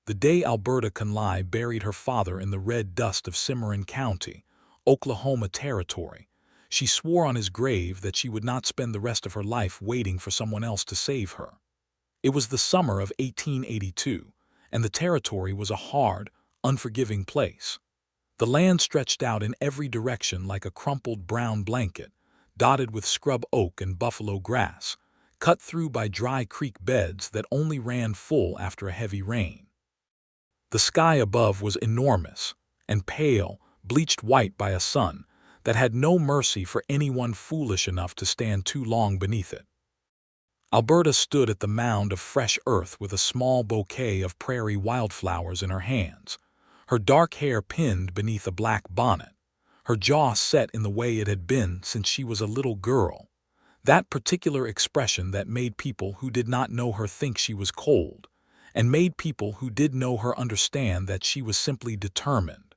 the day Alberta Conley buried her father in the red dust of Cimarron County, Oklahoma Territory, she swore on his grave that she would not spend the rest of her life waiting for someone else to save her. It was the summer of 1882, and the territory was a hard, unforgiving place. The land stretched out in every direction like a crumpled brown blanket, dotted with scrub oak and buffalo grass, cut through by dry creek beds that only ran full after a heavy rain. The sky above was enormous and pale, bleached white by a sun that had no mercy for anyone foolish enough to stand too long beneath it. Alberta stood at the mound of fresh earth with a small bouquet of prairie wildflowers in her hands, her dark hair pinned beneath a black bonnet, her jaw set in the way it had been since she was a little girl, that particular expression that made people who did not know her think she was cold, and made people who did know her understand that she was simply determined.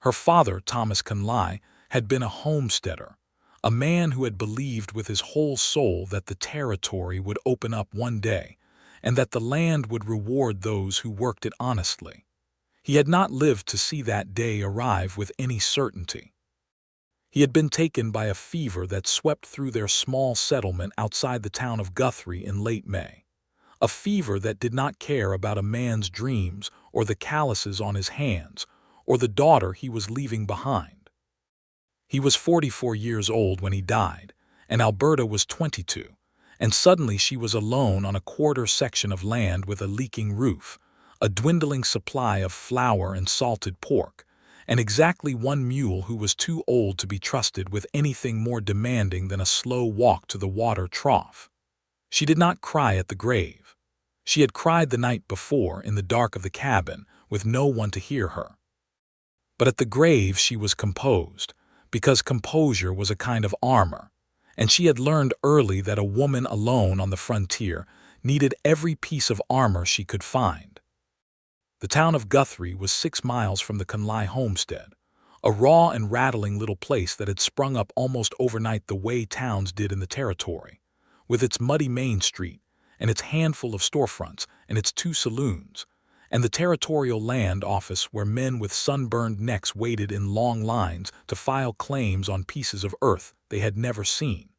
Her father, Thomas Conley, had been a homesteader, a man who had believed with his whole soul that the territory would open up one day, and that the land would reward those who worked it honestly. He had not lived to see that day arrive with any certainty. He had been taken by a fever that swept through their small settlement outside the town of Guthrie in late May, a fever that did not care about a man's dreams or the calluses on his hands or the daughter he was leaving behind. He was 44 years old when he died, and Alberta was 22, and suddenly she was alone on a quarter section of land with a leaking roof, a dwindling supply of flour and salted pork, and exactly one mule who was too old to be trusted with anything more demanding than a slow walk to the water trough. She did not cry at the grave. She had cried the night before in the dark of the cabin with no one to hear her. But at the grave she was composed, because composure was a kind of armor, and she had learned early that a woman alone on the frontier needed every piece of armor she could find. The town of Guthrie was 6 miles from the Conley homestead, a raw and rattling little place that had sprung up almost overnight the way towns did in the territory, with its muddy main street, and its handful of storefronts, and its 2 saloons, and the territorial land office where men with sunburned necks waited in long lines to file claims on pieces of earth they had never seen.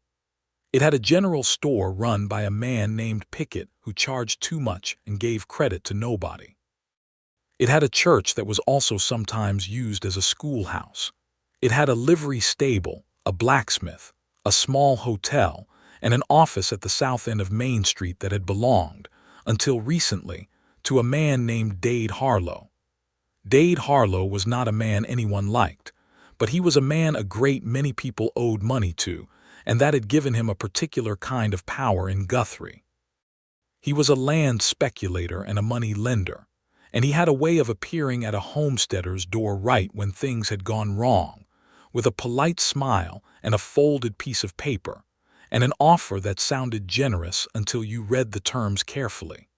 It had a general store run by a man named Pickett who charged too much and gave credit to nobody. It had a church that was also sometimes used as a schoolhouse. It had a livery stable, a blacksmith, a small hotel, and an office at the south end of Main Street that had belonged, until recently, to a man named Dade Harlow. Dade Harlow was not a man anyone liked, but he was a man a great many people owed money to, and that had given him a particular kind of power in Guthrie. He was a land speculator and a money lender, and he had a way of appearing at a homesteader's door right when things had gone wrong, with a polite smile and a folded piece of paper, and an offer that sounded generous until you read the terms carefully.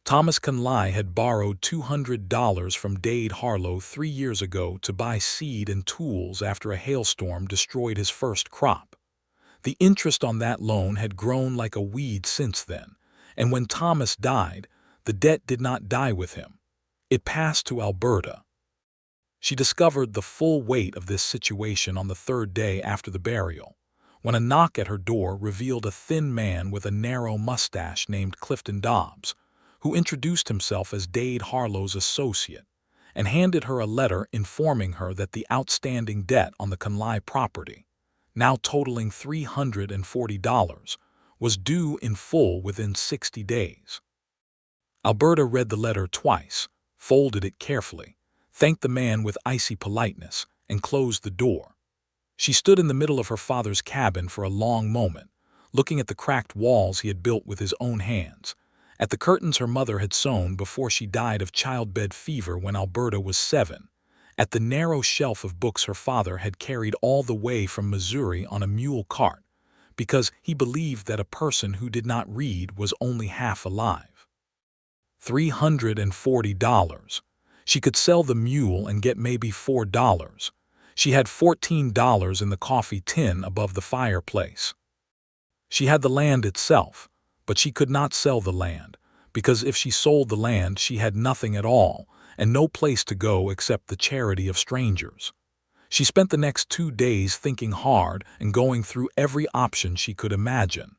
Thomas Conley had borrowed $200 from Dade Harlow 3 years ago to buy seed and tools after a hailstorm destroyed his first crop. The interest on that loan had grown like a weed since then, and when Thomas died, the debt did not die with him. It passed to Alberta. She discovered the full weight of this situation on the 3rd day after the burial, when a knock at her door revealed a thin man with a narrow mustache named Clifton Dobbs, who introduced himself as Dade Harlow's associate, and handed her a letter informing her that the outstanding debt on the Conley property, now totaling $340, was due in full within 60 days. Alberta read the letter twice, folded it carefully, thanked the man with icy politeness, and closed the door. She stood in the middle of her father's cabin for a long moment, looking at the cracked walls he had built with his own hands, at the curtains her mother had sewn before she died of childbed fever when Alberta was 7, at the narrow shelf of books her father had carried all the way from Missouri on a mule cart, because he believed that a person who did not read was only half alive. $340. She could sell the mule and get maybe $4. She had $14 in the coffee tin above the fireplace. She had the land itself, but she could not sell the land, because if she sold the land she had nothing at all, and no place to go except the charity of strangers. She spent the next 2 days thinking hard and going through every option she could imagine.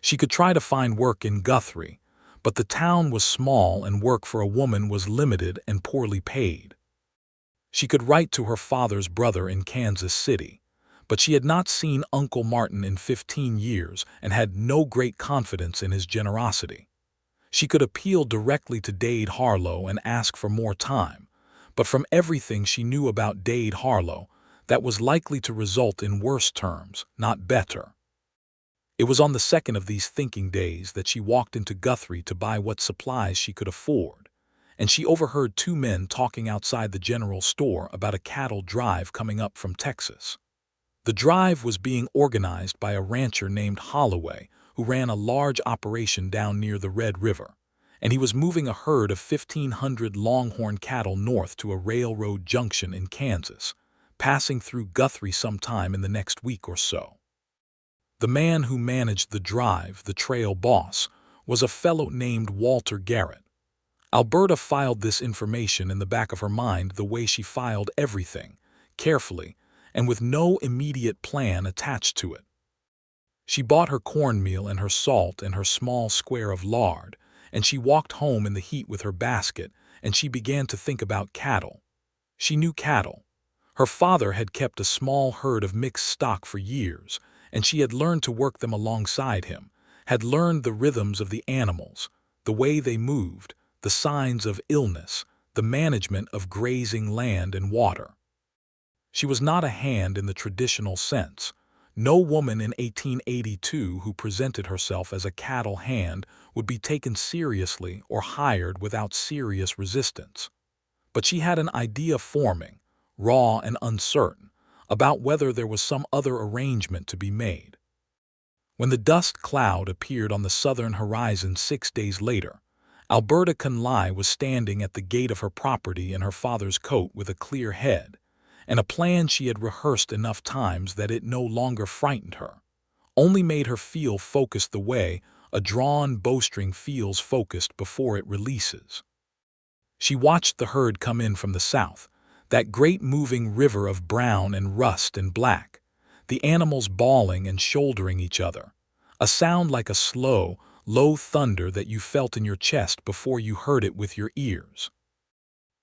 She could try to find work in Guthrie, but the town was small and work for a woman was limited and poorly paid. She could write to her father's brother in Kansas City, but she had not seen Uncle Martin in 15 years and had no great confidence in his generosity. She could appeal directly to Dade Harlow and ask for more time, but from everything she knew about Dade Harlow, that was likely to result in worse terms, not better. It was on the second of these thinking days that she walked into Guthrie to buy what supplies she could afford, and she overheard two men talking outside the general store about a cattle drive coming up from Texas. The drive was being organized by a rancher named Holloway, who ran a large operation down near the Red River, and he was moving a herd of 1,500 longhorn cattle north to a railroad junction in Kansas, passing through Guthrie sometime in the next week or so. The man who managed the drive, the trail boss, was a fellow named Walter Garrett. Alberta filed this information in the back of her mind the way she filed everything, carefully, and with no immediate plan attached to it. She bought her cornmeal and her salt and her small square of lard, and she walked home in the heat with her basket, and she began to think about cattle. She knew cattle. Her father had kept a small herd of mixed stock for years, and she had learned to work them alongside him, had learned the rhythms of the animals, the way they moved, the signs of illness, the management of grazing land and water. She was not a hand in the traditional sense. No woman in 1882 who presented herself as a cattle hand would be taken seriously or hired without serious resistance. But she had an idea forming, raw and uncertain, about whether there was some other arrangement to be made. When the dust cloud appeared on the southern horizon 6 days later, Alberta Conley was standing at the gate of her property in her father's coat with a clear head, and a plan she had rehearsed enough times that it no longer frightened her, only made her feel focused the way a drawn bowstring feels focused before it releases. She watched the herd come in from the south, that great moving river of brown and rust and black, the animals bawling and shouldering each other, a sound like a slow, low thunder that you felt in your chest before you heard it with your ears.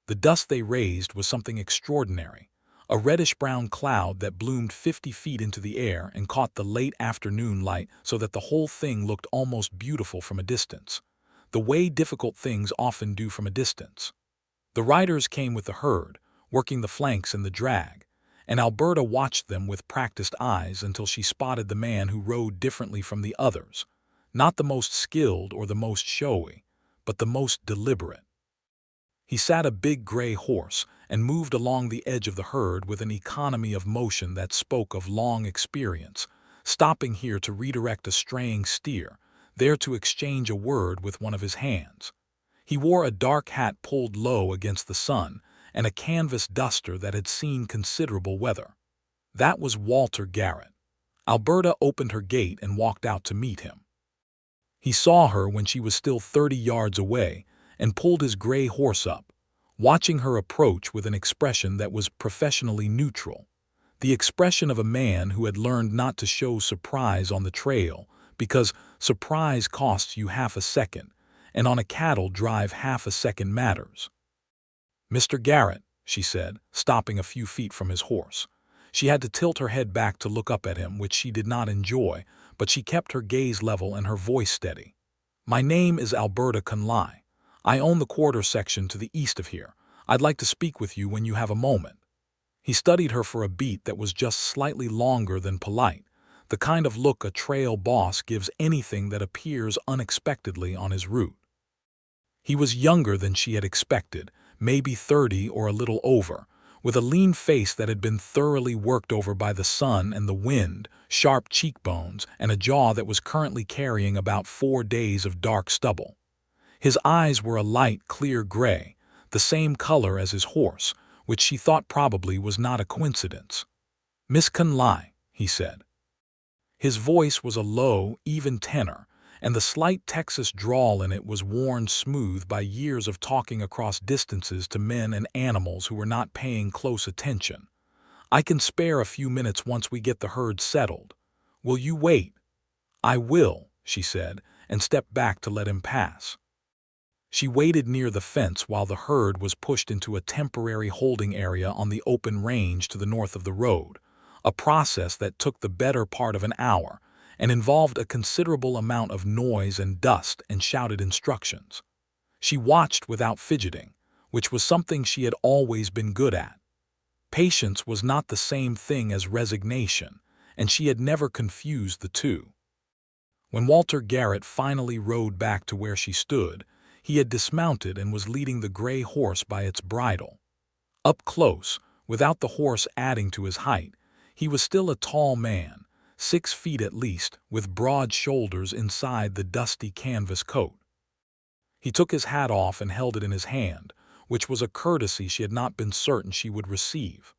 The dust they raised was something extraordinary, a reddish-brown cloud that bloomed 50 feet into the air and caught the late afternoon light so that the whole thing looked almost beautiful from a distance, the way difficult things often do from a distance. The riders came with the herd, working the flanks and the drag, and Alberta watched them with practiced eyes until she spotted the man who rode differently from the others, not the most skilled or the most showy, but the most deliberate. He sat a big gray horse and moved along the edge of the herd with an economy of motion that spoke of long experience, stopping here to redirect a straying steer, there to exchange a word with one of his hands. He wore a dark hat pulled low against the sun and a canvas duster that had seen considerable weather. That was Walter Garrett. Alberta opened her gate and walked out to meet him. He saw her when she was still 30 yards away and pulled his gray horse up, watching her approach with an expression that was professionally neutral, the expression of a man who had learned not to show surprise on the trail because surprise costs you half a second, and on a cattle drive half a second matters. "Mr. Garrett," she said, stopping a few feet from his horse. She had to tilt her head back to look up at him, which she did not enjoy, but she kept her gaze level and her voice steady. "My name is Alberta Conley. I own the quarter section to the east of here. I'd like to speak with you when you have a moment." He studied her for a beat that was just slightly longer than polite, the kind of look a trail boss gives anything that appears unexpectedly on his route. He was younger than she had expected, maybe 30 or a little over, with a lean face that had been thoroughly worked over by the sun and the wind, sharp cheekbones, and a jaw that was currently carrying about 4 days of dark stubble. His eyes were a light, clear gray, the same color as his horse, which she thought probably was not a coincidence. "Miss Conley," he said. His voice was a low, even tenor, and the slight Texas drawl in it was worn smooth by years of talking across distances to men and animals who were not paying close attention. "I can spare a few minutes once we get the herd settled. Will you wait?" "I will," she said, and stepped back to let him pass. She waited near the fence while the herd was pushed into a temporary holding area on the open range to the north of the road, a process that took the better part of an hour and involved a considerable amount of noise and dust and shouted instructions. She watched without fidgeting, which was something she had always been good at. Patience was not the same thing as resignation, and she had never confused the two. When Walter Garrett finally rode back to where she stood, he had dismounted and was leading the gray horse by its bridle. Up close, without the horse adding to his height, he was still a tall man, 6 feet at least, with broad shoulders inside the dusty canvas coat. He took his hat off and held it in his hand, which was a courtesy she had not been certain she would receive.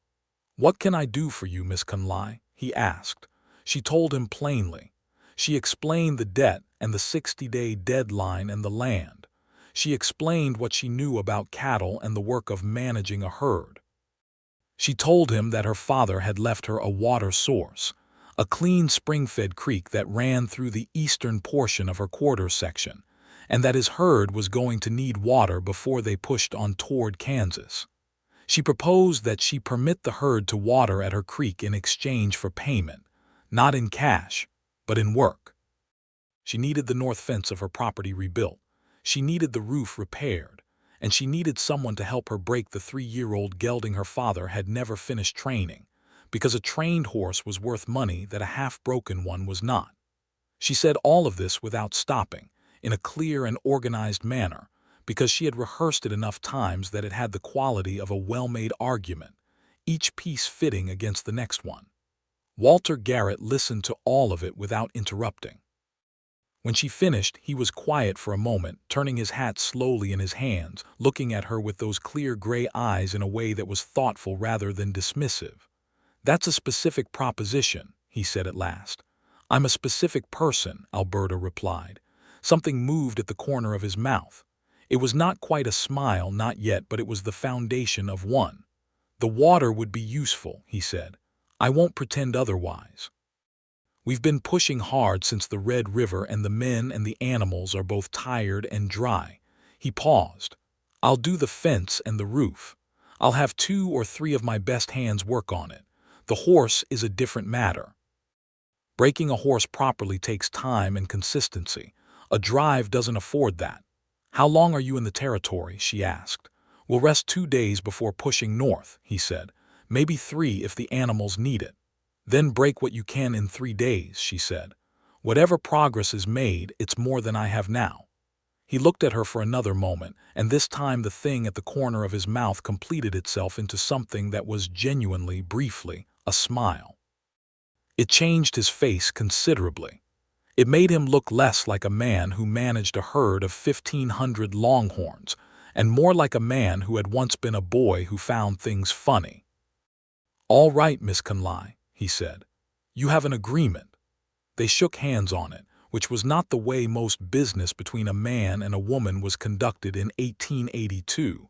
"What can I do for you, Miss Conley?" he asked. She told him plainly. She explained the debt and the 60-day deadline and the land. She explained what she knew about cattle and the work of managing a herd. She told him that her father had left her a water source, a clean spring-fed creek that ran through the eastern portion of her quarter section, and that his herd was going to need water before they pushed on toward Kansas. She proposed that she permit the herd to water at her creek in exchange for payment, not in cash, but in work. She needed the north fence of her property rebuilt. She needed the roof repaired, and she needed someone to help her break the 3-year-old gelding her father had never finished training, because a trained horse was worth money that a half-broken one was not. She said all of this without stopping, in a clear and organized manner, because she had rehearsed it enough times that it had the quality of a well-made argument, each piece fitting against the next one. Walter Garrett listened to all of it without interrupting. When she finished, he was quiet for a moment, turning his hat slowly in his hands, looking at her with those clear gray eyes in a way that was thoughtful rather than dismissive. "That's a specific proposition," he said at last. "I'm a specific person," Alberta replied. Something moved at the corner of his mouth. It was not quite a smile, not yet, but it was the foundation of one. "The water would be useful," he said. "I won't pretend otherwise. We've been pushing hard since the Red River, and the men and the animals are both tired and dry." He paused. "I'll do the fence and the roof. I'll have 2 or 3 of my best hands work on it. The horse is a different matter. Breaking a horse properly takes time and consistency. A drive doesn't afford that." "How long are you in the territory?" she asked. "We'll rest 2 days before pushing north," he said. "Maybe 3 if the animals need it." "Then break what you can in 3 days," she said. "Whatever progress is made, it's more than I have now." He looked at her for another moment, and this time the thing at the corner of his mouth completed itself into something that was genuinely, briefly, a smile. It changed his face considerably. It made him look less like a man who managed a herd of 1,500 longhorns, and more like a man who had once been a boy who found things funny. "All right, Miss Conley," he said. "You have an agreement." They shook hands on it, which was not the way most business between a man and a woman was conducted in 1882,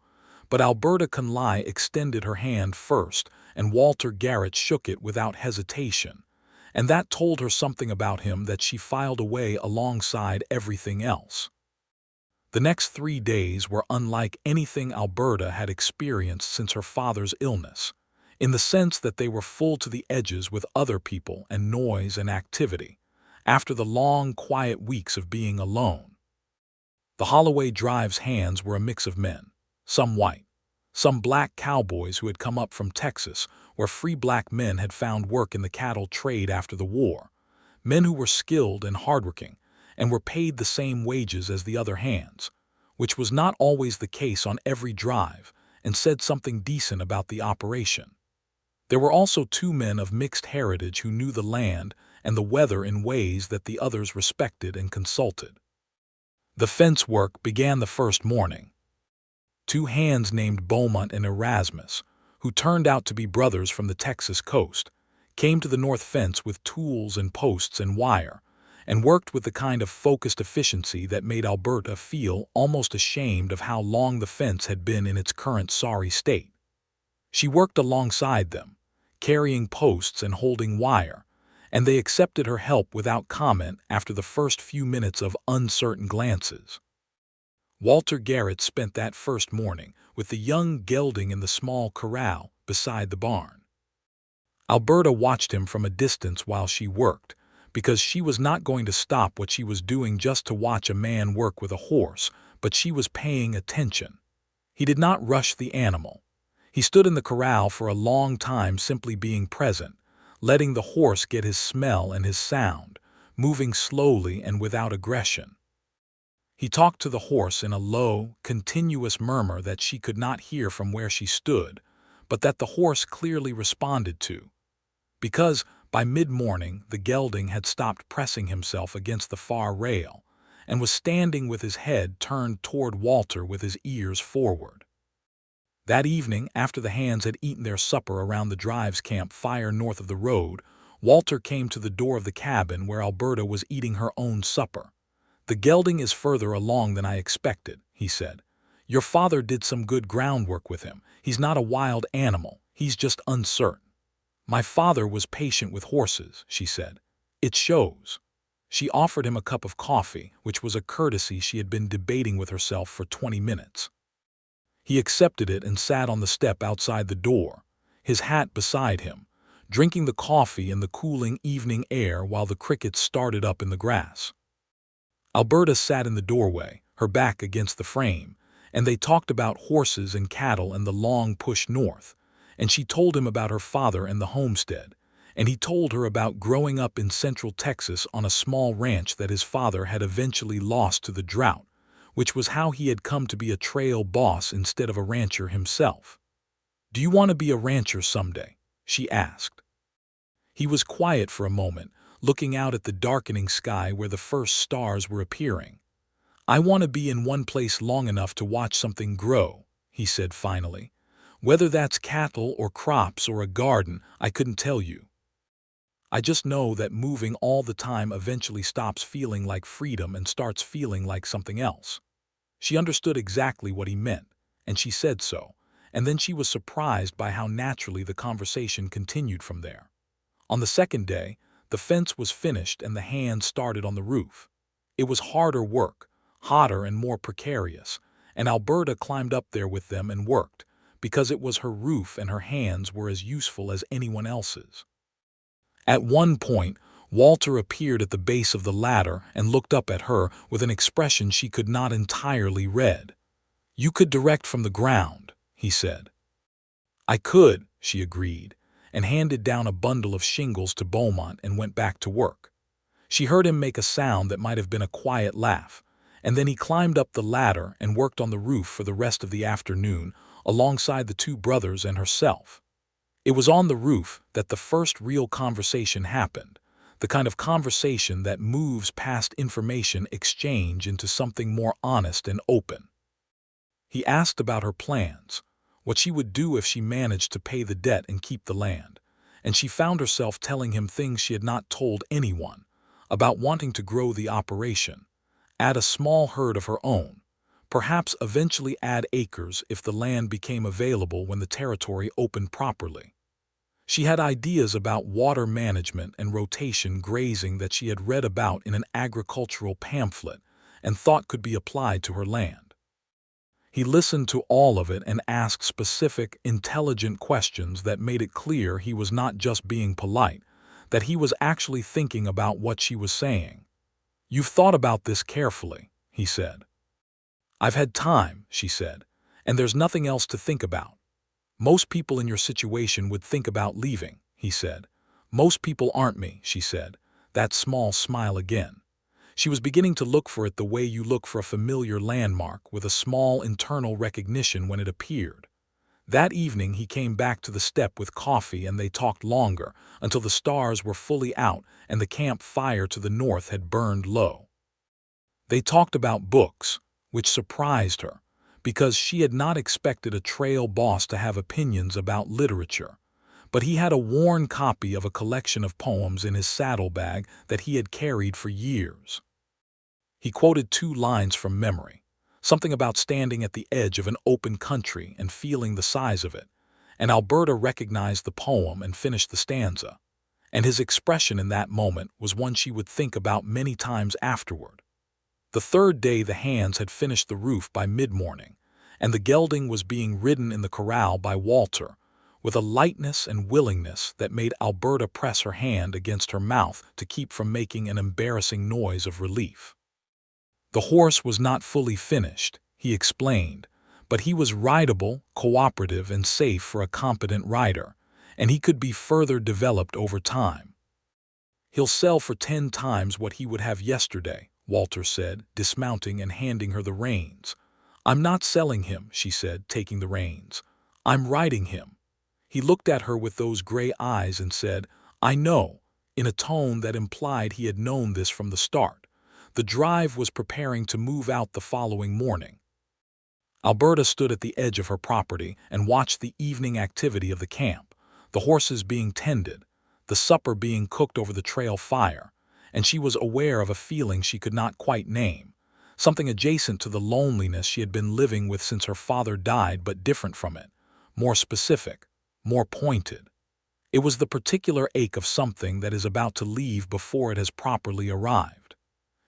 but Alberta Conley extended her hand first, and Walter Garrett shook it without hesitation, and that told her something about him that she filed away alongside everything else. The next 3 days were unlike anything Alberta had experienced since her father's illness, in the sense that they were full to the edges with other people and noise and activity, after the long, quiet weeks of being alone. The Holloway Drive's hands were a mix of men, some white, some black cowboys who had come up from Texas, where free black men had found work in the cattle trade after the war, men who were skilled and hardworking, and were paid the same wages as the other hands, which was not always the case on every drive, and said something decent about the operation. There were also 2 men of mixed heritage who knew the land and the weather in ways that the others respected and consulted. The fence work began the first morning. 2 hands named Beaumont and Erasmus, who turned out to be brothers from the Texas coast, came to the north fence with tools and posts and wire, and worked with the kind of focused efficiency that made Alberta feel almost ashamed of how long the fence had been in its current sorry state. She worked alongside them, carrying posts and holding wire, and they accepted her help without comment after the first few minutes of uncertain glances. Walter Garrett spent that first morning with the young gelding in the small corral beside the barn. Alberta watched him from a distance while she worked, because she was not going to stop what she was doing just to watch a man work with a horse, but she was paying attention. He did not rush the animal. He stood in the corral for a long time, simply being present, letting the horse get his smell and his sound, moving slowly and without aggression. He talked to the horse in a low, continuous murmur that she could not hear from where she stood, but that the horse clearly responded to. Because, by mid-morning, the gelding had stopped pressing himself against the far rail and was standing with his head turned toward Walter with his ears forward. That evening, after the hands had eaten their supper around the drive's campfire north of the road, Walter came to the door of the cabin where Alberta was eating her own supper. "The gelding is further along than I expected," he said. "Your father did some good groundwork with him. He's not a wild animal, he's just uncertain." "My father was patient with horses," she said. "It shows." She offered him a cup of coffee, which was a courtesy she had been debating with herself for 20 minutes. He accepted it and sat on the step outside the door, his hat beside him, drinking the coffee in the cooling evening air while the crickets started up in the grass. Alberta sat in the doorway, her back against the frame, and they talked about horses and cattle and the long push north, and she told him about her father and the homestead, and he told her about growing up in central Texas on a small ranch that his father had eventually lost to the drought, which was how he had come to be a trail boss instead of a rancher himself. "Do you want to be a rancher someday?" she asked. He was quiet for a moment, looking out at the darkening sky where the first stars were appearing. "I want to be in one place long enough to watch something grow," he said finally. "Whether that's cattle or crops or a garden, I couldn't tell you. I just know that moving all the time eventually stops feeling like freedom and starts feeling like something else." She understood exactly what he meant, and she said so, and then she was surprised by how naturally the conversation continued from there. On the second day, the fence was finished and the hands started on the roof. It was harder work, hotter and more precarious, and Alberta climbed up there with them and worked, because it was her roof and her hands were as useful as anyone else's. At one point, Walter appeared at the base of the ladder and looked up at her with an expression she could not entirely read. "You could direct from the ground," he said. "I could," she agreed, and handed down a bundle of shingles to Beaumont and went back to work. She heard him make a sound that might have been a quiet laugh, and then he climbed up the ladder and worked on the roof for the rest of the afternoon alongside the two brothers and herself. It was on the roof that the first real conversation happened, the kind of conversation that moves past information exchange into something more honest and open. He asked about her plans, what she would do if she managed to pay the debt and keep the land, and she found herself telling him things she had not told anyone, about wanting to grow the operation, add a small herd of her own, perhaps eventually add acres if the land became available when the territory opened properly. She had ideas about water management and rotation grazing that she had read about in an agricultural pamphlet and thought could be applied to her land. He listened to all of it and asked specific, intelligent questions that made it clear he was not just being polite, that he was actually thinking about what she was saying. "You've thought about this carefully," he said. "I've had time," she said, "and there's nothing else to think about." "Most people in your situation would think about leaving," he said. "Most people aren't me," she said, that small smile again. She was beginning to look for it the way you look for a familiar landmark, with a small internal recognition when it appeared. That evening he came back to the step with coffee and they talked longer, until the stars were fully out and the camp fire to the north had burned low. They talked about books, which surprised her, because she had not expected a trail boss to have opinions about literature. but he had a worn copy of a collection of poems in his saddlebag that he had carried for years. He quoted 2 lines from memory, something about standing at the edge of an open country and feeling the size of it, and Alberta recognized the poem and finished the stanza, and his expression in that moment was one she would think about many times afterward. The 3rd day the hands had finished the roof by mid-morning, and the gelding was being ridden in the corral by Walter, with a lightness and willingness that made Alberta press her hand against her mouth to keep from making an embarrassing noise of relief. The horse was not fully finished, he explained, but he was rideable, cooperative, and safe for a competent rider, and he could be further developed over time. "He'll sell for 10 times what he would have yesterday," Walter said, dismounting and handing her the reins. "I'm not selling him," she said, taking the reins. "I'm riding him." He looked at her with those gray eyes and said, "I know," in a tone that implied he had known this from the start. The drive was preparing to move out the following morning. Alberta stood at the edge of her property and watched the evening activity of the camp, the horses being tended, the supper being cooked over the trail fire, and she was aware of a feeling she could not quite name, something adjacent to the loneliness she had been living with since her father died, but different from it, more specific, more pointed. It was the particular ache of something that is about to leave before it has properly arrived.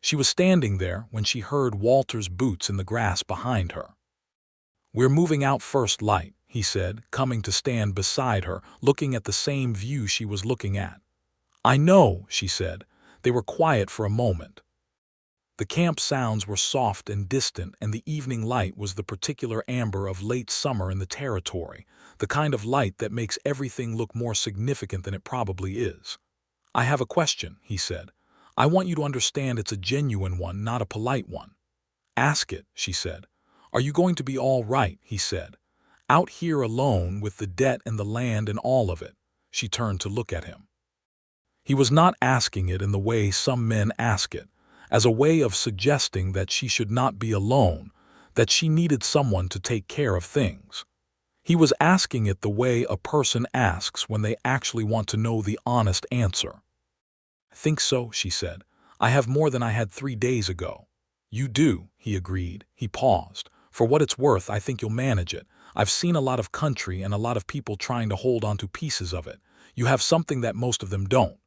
She was standing there when she heard Walter's boots in the grass behind her. "We're moving out first light," he said, coming to stand beside her, looking at the same view she was looking at. "I know," she said. They were quiet for a moment. The camp sounds were soft and distant, and the evening light was the particular amber of late summer in the territory, the kind of light that makes everything look more significant than it probably is. "I have a question," he said. "I want you to understand it's a genuine one, not a polite one." "Ask it," she said. "Are you going to be all right?" he said. "Out here alone with the debt and the land and all of it." She turned to look at him. He was not asking it in the way some men ask it, as a way of suggesting that she should not be alone, that she needed someone to take care of things. He was asking it the way a person asks when they actually want to know the honest answer. "I think so," she said. "I have more than I had 3 days ago." "You do," he agreed. He paused. "For what it's worth, I think you'll manage it. I've seen a lot of country and a lot of people trying to hold on to pieces of it. You have something that most of them don't."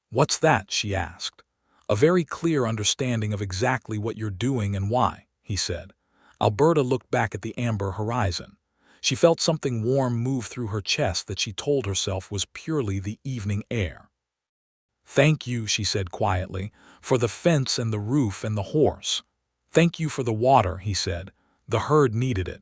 "What's that?" she asked. "A very clear understanding of exactly what you're doing and why," he said. Alberta looked back at the amber horizon. She felt something warm move through her chest that she told herself was purely the evening air. "Thank you," she said quietly, "for the fence and the roof and the horse." "Thank you for the water," he said. "The herd needed it."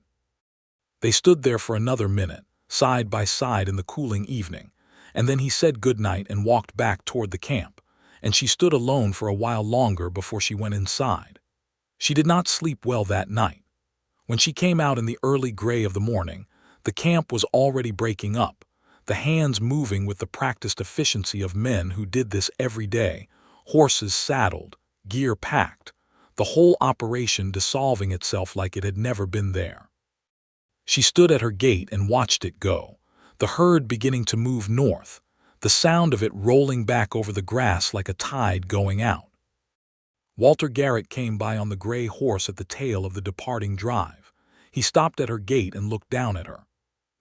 They stood there for another minute, side by side in the cooling evening, and then he said goodnight and walked back toward the camp, and she stood alone for a while longer before she went inside. She did not sleep well that night. When she came out in the early gray of the morning, the camp was already breaking up, the hands moving with the practiced efficiency of men who did this every day, horses saddled, gear packed, the whole operation dissolving itself like it had never been there. She stood at her gate and watched it go, the herd beginning to move north, the sound of it rolling back over the grass like a tide going out. Walter Garrett came by on the gray horse at the tail of the departing drive. He stopped at her gate and looked down at her.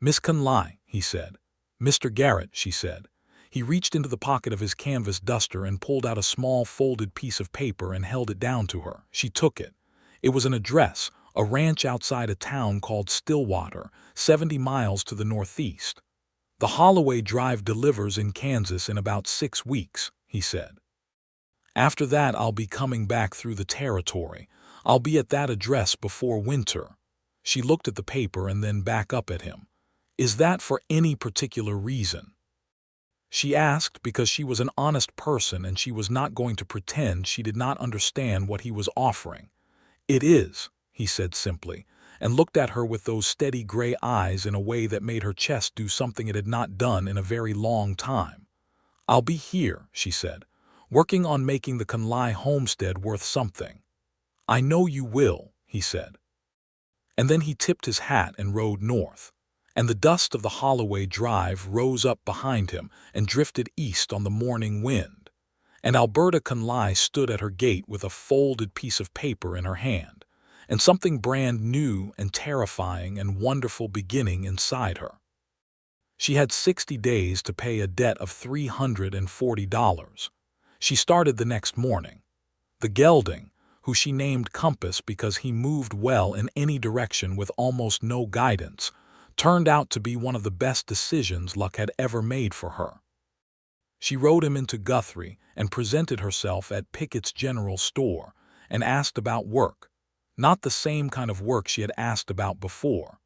"Miss Conley," he said. "Mr. Garrett," she said. He reached into the pocket of his canvas duster and pulled out a small folded piece of paper and held it down to her. She took it. It was an address, a ranch outside a town called Stillwater, 70 miles to the northeast. "The Holloway Drive delivers in Kansas in about 6 weeks," he said. "After that I'll be coming back through the territory. I'll be at that address before winter." She looked at the paper and then back up at him. "Is that for any particular reason?" She asked because she was an honest person and she was not going to pretend she did not understand what he was offering. "It is," he said simply, and looked at her with those steady gray eyes in a way that made her chest do something it had not done in a very long time. "I'll be here," she said, "working on making the Conley homestead worth something." "I know you will," he said. And then he tipped his hat and rode north. and the dust of the Holloway Drive rose up behind him and drifted east on the morning wind. And Alberta Conley stood at her gate with a folded piece of paper in her hand, and something brand new and terrifying and wonderful beginning inside her. She had 60 days to pay a debt of $340. She started the next morning. The gelding, who she named Compass because he moved well in any direction with almost no guidance, turned out to be one of the best decisions luck had ever made for her. She rode him into Guthrie and presented herself at Pickett's General Store and asked about work, not the same kind of work she had asked about before,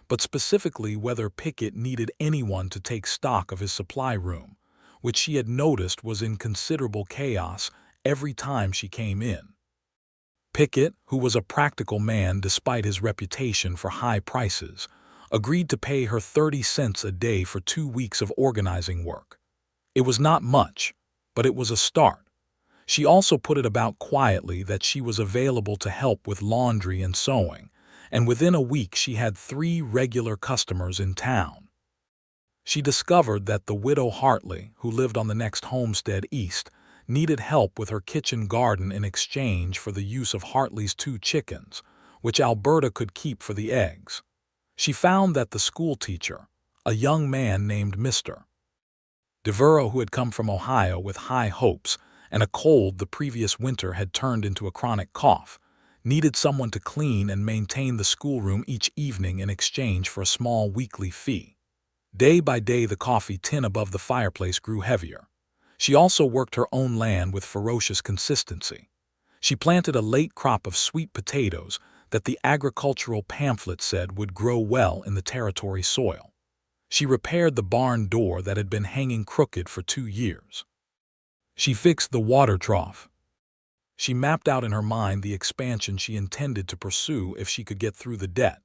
but specifically whether Pickett needed anyone to take stock of his supply room, which she had noticed was in considerable chaos every time she came in. Pickett, who was a practical man despite his reputation for high prices, agreed to pay her 30 cents a day for 2 weeks of organizing work. It was not much, but it was a start. She also put it about quietly that she was available to help with laundry and sewing, and within a week she had 3 regular customers in town. She discovered that the widow Hartley, who lived on the next homestead east, needed help with her kitchen garden in exchange for the use of Hartley's 2 chickens, which Alberta could keep for the eggs. She found that the schoolteacher, a young man named Mr. Devereaux, who had come from Ohio with high hopes and a cold the previous winter had turned into a chronic cough, needed someone to clean and maintain the schoolroom each evening in exchange for a small weekly fee. Day by day the coffee tin above the fireplace grew heavier. She also worked her own land with ferocious consistency. She planted a late crop of sweet potatoes that the agricultural pamphlet said would grow well in the territory soil. She repaired the barn door that had been hanging crooked for 2 years. She fixed the water trough. She mapped out in her mind the expansion she intended to pursue if she could get through the debt,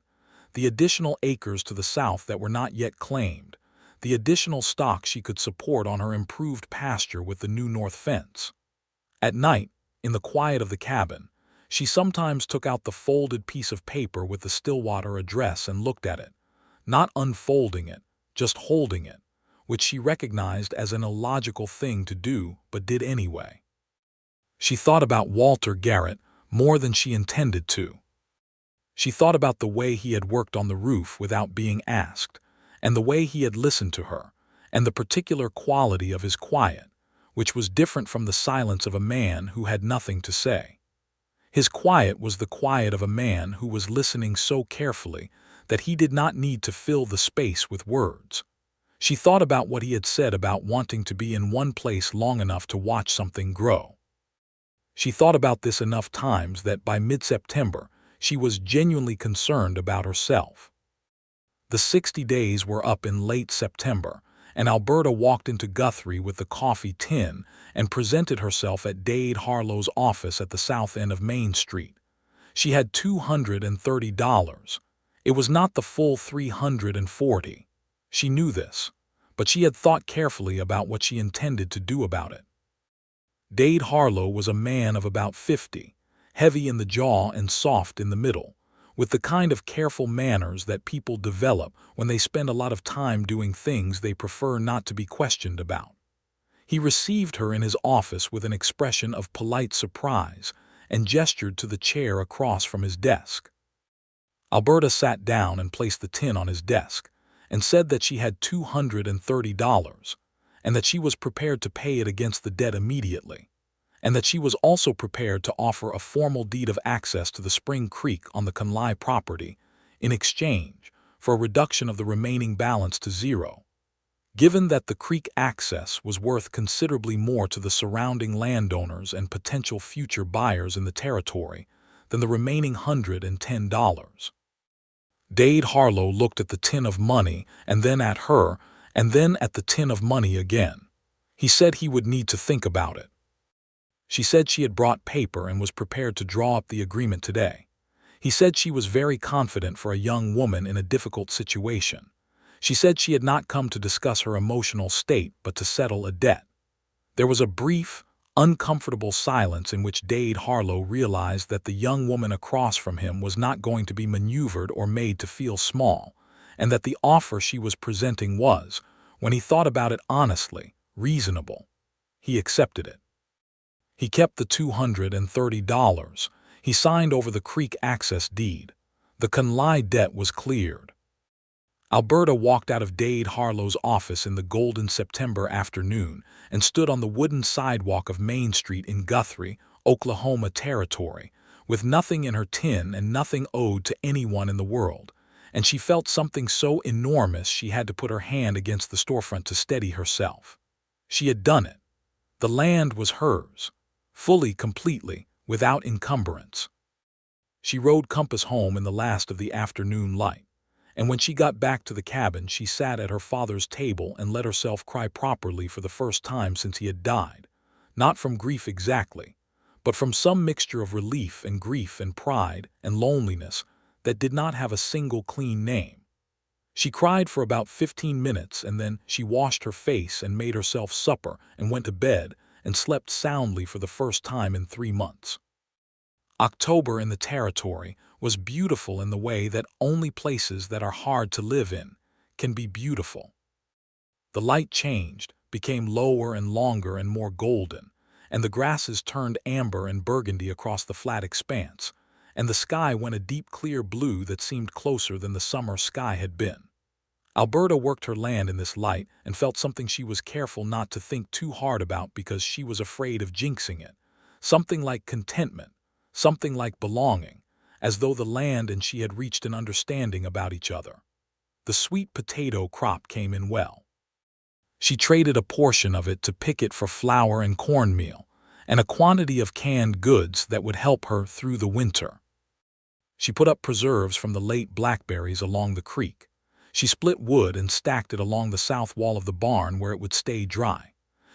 the additional acres to the south that were not yet claimed, the additional stock she could support on her improved pasture with the new north fence. At night, in the quiet of the cabin, she sometimes took out the folded piece of paper with the Stillwater address and looked at it, not unfolding it, just holding it, which she recognized as an illogical thing to do but did anyway. She thought about Walter Garrett more than she intended to. She thought about the way he had worked on the roof without being asked, and the way he had listened to her, and the particular quality of his quiet, which was different from the silence of a man who had nothing to say. His quiet was the quiet of a man who was listening so carefully that he did not need to fill the space with words. She thought about what he had said about wanting to be in one place long enough to watch something grow. She thought about this enough times that by mid-September she was genuinely concerned about herself. The 60 days were up in late September, and Alberta walked into Guthrie with the coffee tin and presented herself at Dade Harlow's office at the south end of Main Street. She had $230. It was not the full $340. She knew this, but she had thought carefully about what she intended to do about it. Dade Harlow was a man of about 50, heavy in the jaw and soft in the middle, with the kind of careful manners that people develop when they spend a lot of time doing things they prefer not to be questioned about. He received her in his office with an expression of polite surprise and gestured to the chair across from his desk. Alberta sat down and placed the tin on his desk and said that she had $230 and that she was prepared to pay it against the debt immediately, and that she was also prepared to offer a formal deed of access to the Spring Creek on the Conley property in exchange for a reduction of the remaining balance to zero, given that the creek access was worth considerably more to the surrounding landowners and potential future buyers in the territory than the remaining $110. Dade Harlow looked at the tin of money and then at her and then at the tin of money again. He said he would need to think about it. She said she had brought paper and was prepared to draw up the agreement today. He said she was very confident for a young woman in a difficult situation. She said she had not come to discuss her emotional state but to settle a debt. There was a brief, uncomfortable silence in which Dade Harlow realized that the young woman across from him was not going to be maneuvered or made to feel small, and that the offer she was presenting was, when he thought about it honestly, reasonable. He accepted it. He kept the $230. He signed over the creek access deed. The Conley debt was cleared. Alberta walked out of Dade Harlow's office in the golden September afternoon and stood on the wooden sidewalk of Main Street in Guthrie, Oklahoma Territory, with nothing in her tin and nothing owed to anyone in the world, and she felt something so enormous she had to put her hand against the storefront to steady herself. She had done it. The land was hers, fully, completely, without encumbrance. She rode Compass home in the last of the afternoon light, and when she got back to the cabin she sat at her father's table and let herself cry properly for the first time since he had died, not from grief exactly, but from some mixture of relief and grief and pride and loneliness that did not have a single clean name. She cried for about 15 minutes, and then she washed her face and made herself supper and went to bed and slept soundly for the first time in 3 months. October in the Territory was beautiful in the way that only places that are hard to live in can be beautiful. The light changed, became lower and longer and more golden, and the grasses turned amber and burgundy across the flat expanse, and the sky went a deep clear blue that seemed closer than the summer sky had been. Alberta worked her land in this light and felt something she was careful not to think too hard about because she was afraid of jinxing it, something like contentment, something like belonging, as though the land and she had reached an understanding about each other. The sweet potato crop came in well. She traded a portion of it to pick for flour and cornmeal, and a quantity of canned goods that would help her through the winter. She put up preserves from the late blackberries along the creek. She split wood and stacked it along the south wall of the barn where it would stay dry.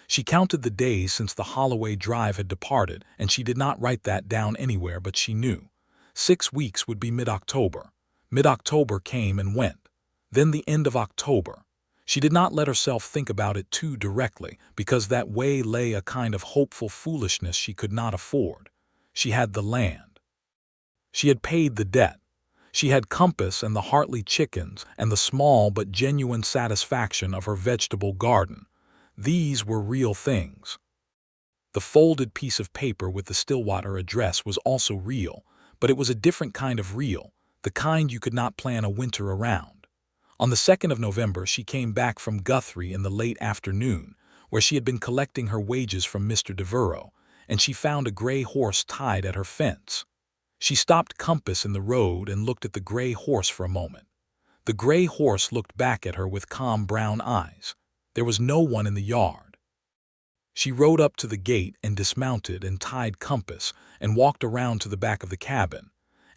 She counted the days since the Holloway drive had departed, and she did not write that down anywhere, but she knew. 6 weeks would be mid-October. Mid-October came and went. Then the end of October. She did not let herself think about it too directly, because that way lay a kind of hopeful foolishness she could not afford. She had the land. She had paid the debt. She had Compass and the Hartley chickens and the small but genuine satisfaction of her vegetable garden. These were real things. The folded piece of paper with the Stillwater address was also real, but it was a different kind of real, the kind you could not plan a winter around. On the 2nd of November she came back from Guthrie in the late afternoon, where she had been collecting her wages from Mr. Devereux, and she found a gray horse tied at her fence. She stopped Compass in the road and looked at the gray horse for a moment. The gray horse looked back at her with calm brown eyes. There was no one in the yard. She rode up to the gate and dismounted and tied Compass and walked around to the back of the cabin,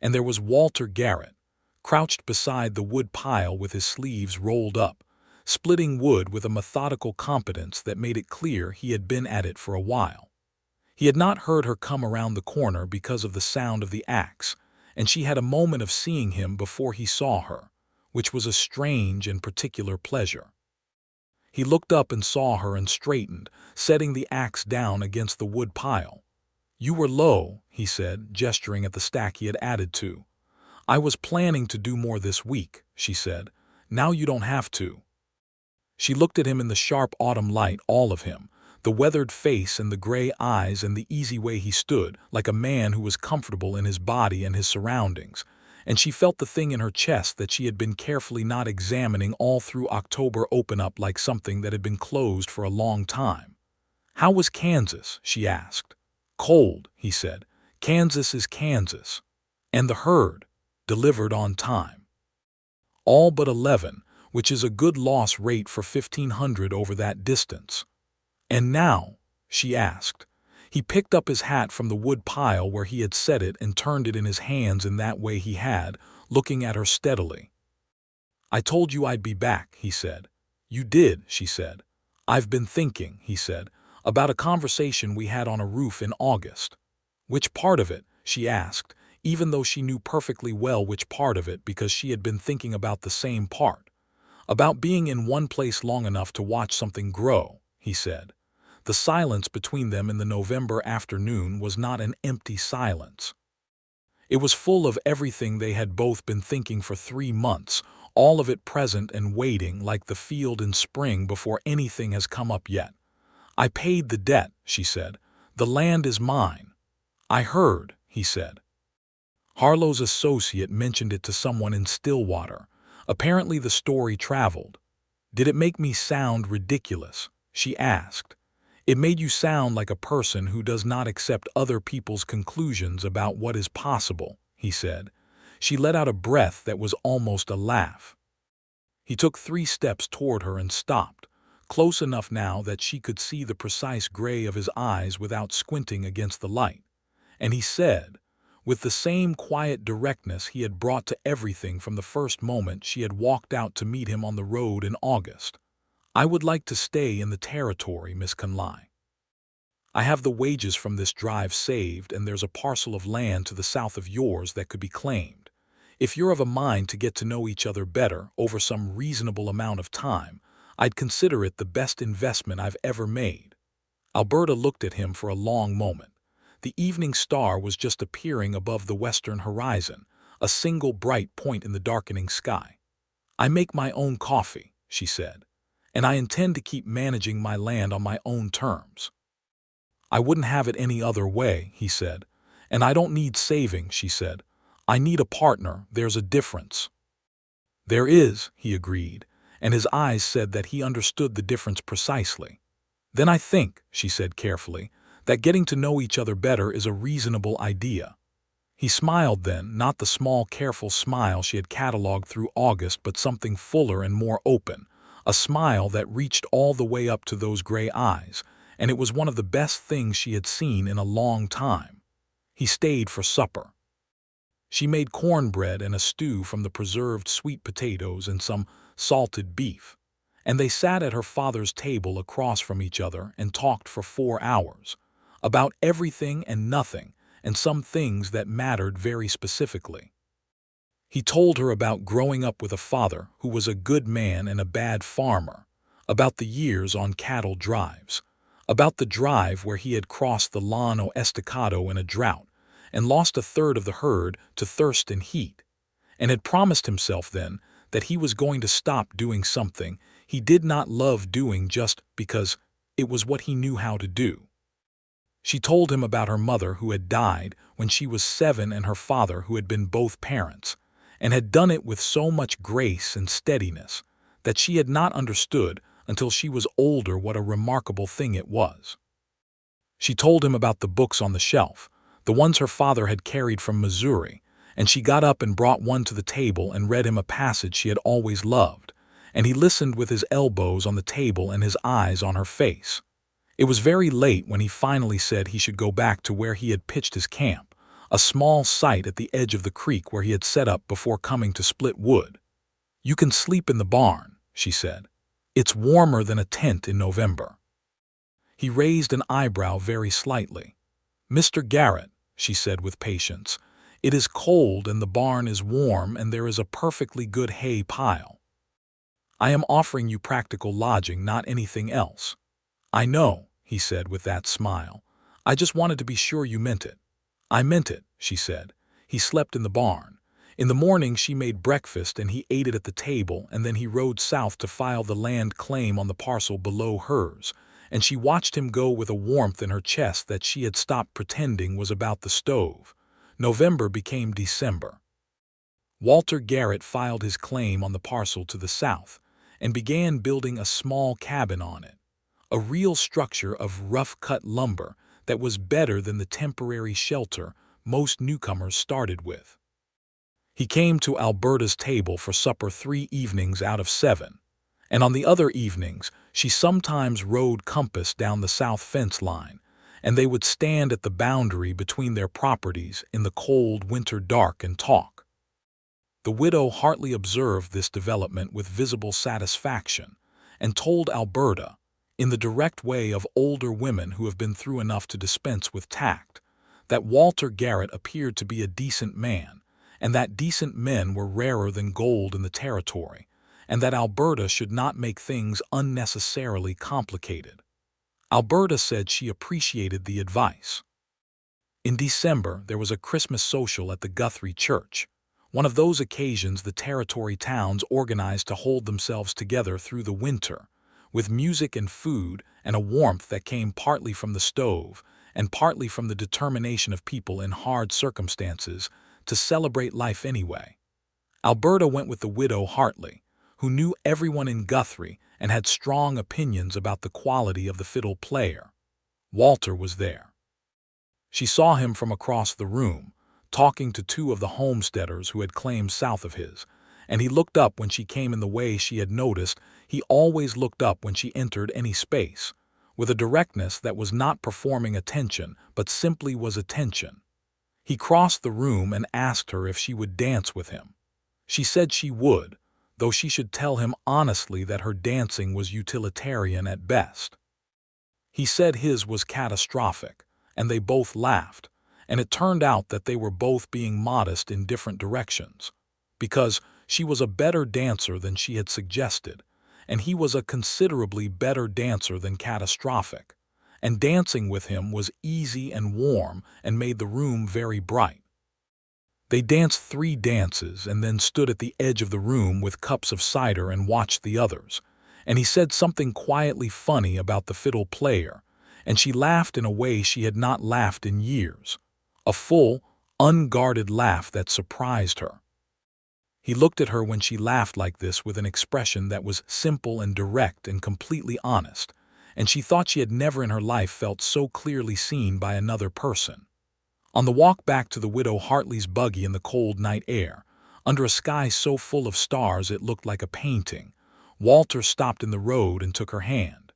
and there was Walter Garrett, crouched beside the wood pile with his sleeves rolled up, splitting wood with a methodical competence that made it clear he had been at it for a while. He had not heard her come around the corner because of the sound of the axe, and she had a moment of seeing him before he saw her, which was a strange and particular pleasure. He looked up and saw her and straightened, setting the axe down against the wood pile. "You were low," he said, gesturing at the stack he had added to. "I was planning to do more this week," she said. "Now you don't have to." She looked at him in the sharp autumn light, all of him, the weathered face and the gray eyes and the easy way he stood, like a man who was comfortable in his body and his surroundings, and she felt the thing in her chest that she had been carefully not examining all through October open up like something that had been closed for a long time. "How was Kansas?" she asked. "Cold," he said. "Kansas is Kansas." "And the herd?" "Delivered on time." "All but 11, which is a good loss rate for 1,500 over that distance." "And now?" she asked. He picked up his hat from the wood pile where he had set it and turned it in his hands in that way he had, looking at her steadily. "I told you I'd be back," he said. "You did," she said. "I've been thinking," he said, "about a conversation we had on a roof in August." "Which part of it?" she asked, even though she knew perfectly well which part of it because she had been thinking about the same part. "About being in one place long enough to watch something grow," he said. The silence between them in the November afternoon was not an empty silence. It was full of everything they had both been thinking for 3 months, all of it present and waiting like the field in spring before anything has come up yet. "I paid the debt," she said. "The land is mine." "I heard," he said. Harlow's associate mentioned it to someone in Stillwater. Apparently the story traveled. "Did it make me sound ridiculous?" she asked. "It made you sound like a person who does not accept other people's conclusions about what is possible," he said. She let out a breath that was almost a laugh. He took 3 steps toward her and stopped, close enough now that she could see the precise gray of his eyes without squinting against the light. And he said, with the same quiet directness he had brought to everything from the first moment she had walked out to meet him on the road in August, "I would like to stay in the territory, Miss Conley. I have the wages from this drive saved, and there's a parcel of land to the south of yours that could be claimed. If you're of a mind to get to know each other better over some reasonable amount of time, I'd consider it the best investment I've ever made." Alberta looked at him for a long moment. The evening star was just appearing above the western horizon, a single bright point in the darkening sky. "I make my own coffee," she said, "and I intend to keep managing my land on my own terms." "I wouldn't have it any other way," he said. "And I don't need saving," she said. "I need a partner. There's a difference." "There is," he agreed, and his eyes said that he understood the difference precisely. "Then I think," she said carefully, "that getting to know each other better is a reasonable idea." He smiled then, not the small, careful smile she had catalogued through August, but something fuller and more open, a smile that reached all the way up to those gray eyes, and it was one of the best things she had seen in a long time. He stayed for supper. She made cornbread and a stew from the preserved sweet potatoes and some salted beef, and they sat at her father's table across from each other and talked for 4 hours, about everything and nothing, and some things that mattered very specifically. He told her about growing up with a father who was a good man and a bad farmer, about the years on cattle drives, about the drive where he had crossed the Llano Estacado in a drought and lost a third of the herd to thirst and heat, and had promised himself then that he was going to stop doing something he did not love doing just because it was what he knew how to do. She told him about her mother who had died when she was 7 and her father who had been both parents, and had done it with so much grace and steadiness that she had not understood until she was older what a remarkable thing it was. She told him about the books on the shelf, the ones her father had carried from Missouri, and she got up and brought one to the table and read him a passage she had always loved, and he listened with his elbows on the table and his eyes on her face. It was very late when he finally said he should go back to where he had pitched his camp, a small site at the edge of the creek where he had set up before coming to split wood. "You can sleep in the barn," she said. "It's warmer than a tent in November." He raised an eyebrow very slightly. "Mr. Garrett," she said with patience, "it is cold and the barn is warm and there is a perfectly good hay pile. I am offering you practical lodging, not anything else." "I know," he said with that smile. "I just wanted to be sure you meant it." "I meant it," she said. He slept in the barn. In the morning she made breakfast and he ate it at the table, and then he rode south to file the land claim on the parcel below hers, and she watched him go with a warmth in her chest that she had stopped pretending was about the stove. November became December. Walter Garrett filed his claim on the parcel to the south and began building a small cabin on it, a real structure of rough-cut lumber that was better than the temporary shelter most newcomers started with. He came to Alberta's table for supper 3 evenings out of 7, and on the other evenings she sometimes rode compass down the south fence line, and they would stand at the boundary between their properties in the cold winter dark and talk. The widow Hartley observed this development with visible satisfaction and told Alberta, in the direct way of older women who have been through enough to dispense with tact, that Walter Garrett appeared to be a decent man, and that decent men were rarer than gold in the territory, and that Alberta should not make things unnecessarily complicated. Alberta said she appreciated the advice. In December, there was a Christmas social at the Guthrie Church, One of those occasions the territory towns organized to hold themselves together through the winter, with music and food and a warmth that came partly from the stove and partly from the determination of people in hard circumstances to celebrate life anyway. Alberta went with the widow Hartley, who knew everyone in Guthrie and had strong opinions about the quality of the fiddle player. Walter was there. She saw him from across the room, talking to two of the homesteaders who had claims south of his, and he looked up when she came in the way she had noticed he always looked up when she entered any space, with a directness that was not performing attention but simply was attention. He crossed the room and asked her if she would dance with him. She said she would, though she should tell him honestly that her dancing was utilitarian at best. He said his was catastrophic, and they both laughed, and it turned out that they were both being modest in different directions, because she was a better dancer than she had suggested, and he was a considerably better dancer than catastrophic, and dancing with him was easy and warm and made the room very bright. They danced 3 dances and then stood at the edge of the room with cups of cider and watched the others, and he said something quietly funny about the fiddle player, and she laughed in a way she had not laughed in years, a full, unguarded laugh that surprised her. He looked at her when she laughed like this with an expression that was simple and direct and completely honest, and she thought she had never in her life felt so clearly seen by another person. On the walk back to the widow Hartley's buggy in the cold night air, under a sky so full of stars it looked like a painting, Walter stopped in the road and took her hand.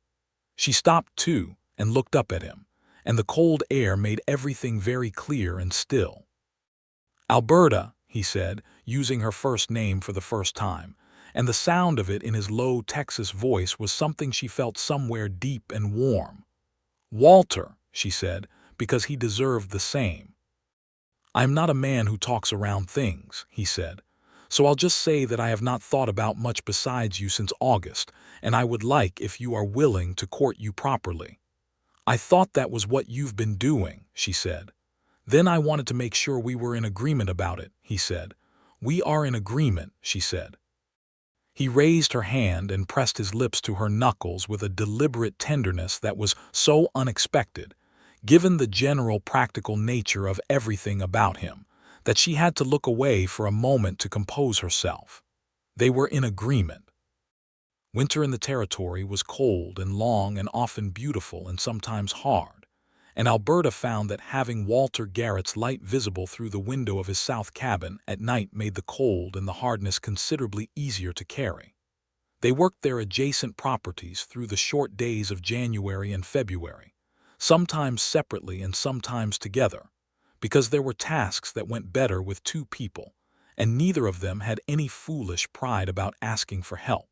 She stopped too and looked up at him, and the cold air made everything very clear and still. "Alberta," he said, using her first name for the first time, and the sound of it in his low Texas voice was something she felt somewhere deep and warm. "Walter," she said, because he deserved the same. "I am not a man who talks around things," he said, "so I'll just say that I have not thought about much besides you since August, and I would like, if you are willing, to court you properly." "I thought that was what you've been doing," she said. "Then I wanted to make sure we were in agreement about it," he said. "We are in agreement," she said. He raised her hand and pressed his lips to her knuckles with a deliberate tenderness that was so unexpected, given the general practical nature of everything about him, that she had to look away for a moment to compose herself. They were in agreement. Winter in the territory was cold and long and often beautiful and sometimes hard, and Alberta found that having Walter Garrett's light visible through the window of his south cabin at night made the cold and the hardness considerably easier to carry. They worked their adjacent properties through the short days of January and February, sometimes separately and sometimes together, because there were tasks that went better with 2 people, and neither of them had any foolish pride about asking for help.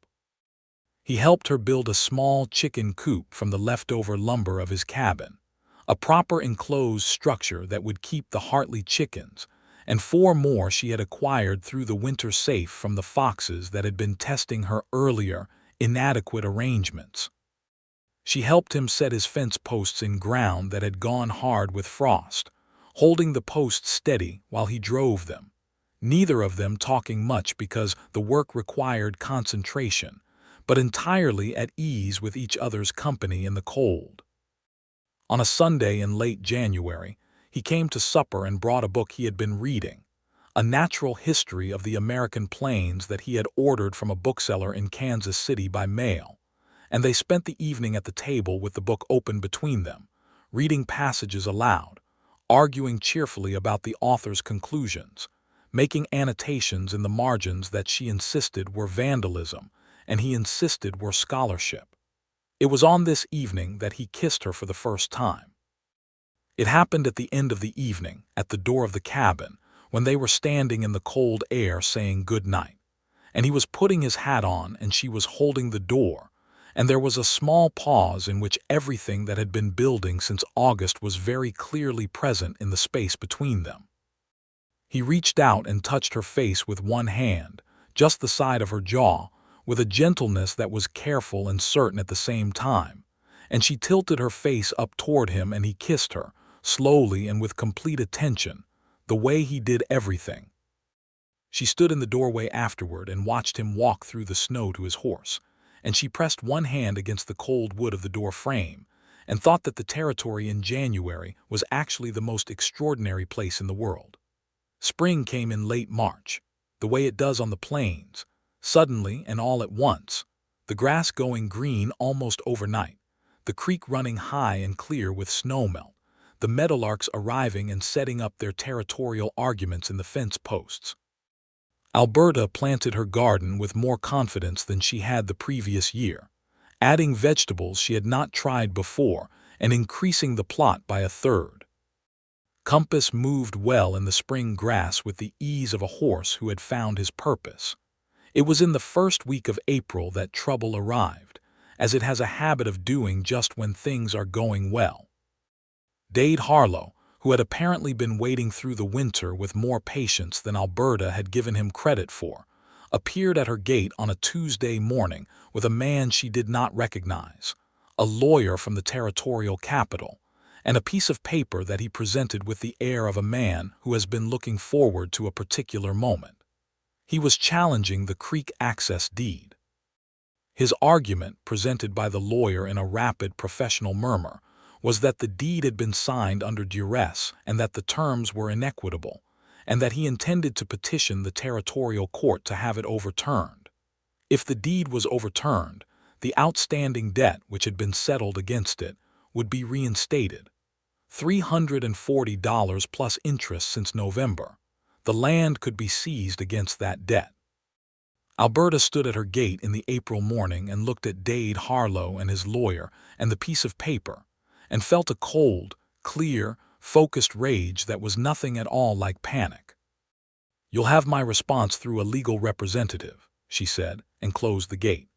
He helped her build a small chicken coop from the leftover lumber of his cabin, a proper enclosed structure that would keep the Hartley chickens, and 4 more she had acquired through the winter safe from the foxes that had been testing her earlier, inadequate arrangements. She helped him set his fence posts in ground that had gone hard with frost, holding the posts steady while he drove them, neither of them talking much because the work required concentration, but entirely at ease with each other's company in the cold. On a Sunday in late January, he came to supper and brought a book he had been reading, a natural history of the American plains that he had ordered from a bookseller in Kansas City by mail, and they spent the evening at the table with the book open between them, reading passages aloud, arguing cheerfully about the author's conclusions, making annotations in the margins that she insisted were vandalism and he insisted were scholarship. It was on this evening that he kissed her for the first time. It happened at the end of the evening, at the door of the cabin, when they were standing in the cold air saying good night, and he was putting his hat on and she was holding the door, and there was a small pause in which everything that had been building since August was very clearly present in the space between them. He reached out and touched her face with one hand, just the side of her jaw, with a gentleness that was careful and certain at the same time, and she tilted her face up toward him and he kissed her, slowly and with complete attention, the way he did everything. She stood in the doorway afterward and watched him walk through the snow to his horse, and she pressed one hand against the cold wood of the door frame and thought that the territory in January was actually the most extraordinary place in the world. Spring came in late March, the way it does on the plains, suddenly and all at once, the grass going green almost overnight, the creek running high and clear with snowmelt, the meadowlarks arriving and setting up their territorial arguments in the fence posts. Alberta planted her garden with more confidence than she had the previous year, adding vegetables she had not tried before and increasing the plot by a third. Compass moved well in the spring grass with the ease of a horse who had found his purpose. It was in the first week of April that trouble arrived, as it has a habit of doing just when things are going well. Dade Harlow, who had apparently been waiting through the winter with more patience than Alberta had given him credit for, appeared at her gate on a Tuesday morning with a man she did not recognize, a lawyer from the territorial capital, and a piece of paper that he presented with the air of a man who has been looking forward to a particular moment. He was challenging the creek access deed. His argument, presented by the lawyer in a rapid professional murmur, was that the deed had been signed under duress and that the terms were inequitable, and that he intended to petition the territorial court to have it overturned. If the deed was overturned, the outstanding debt which had been settled against it would be reinstated. $340 plus interest since November. The land could be seized against that debt. Alberta stood at her gate in the April morning and looked at Dade Harlow and his lawyer and the piece of paper, and felt a cold, clear, focused rage that was nothing at all like panic. "You'll have my response through a legal representative," she said, and closed the gate.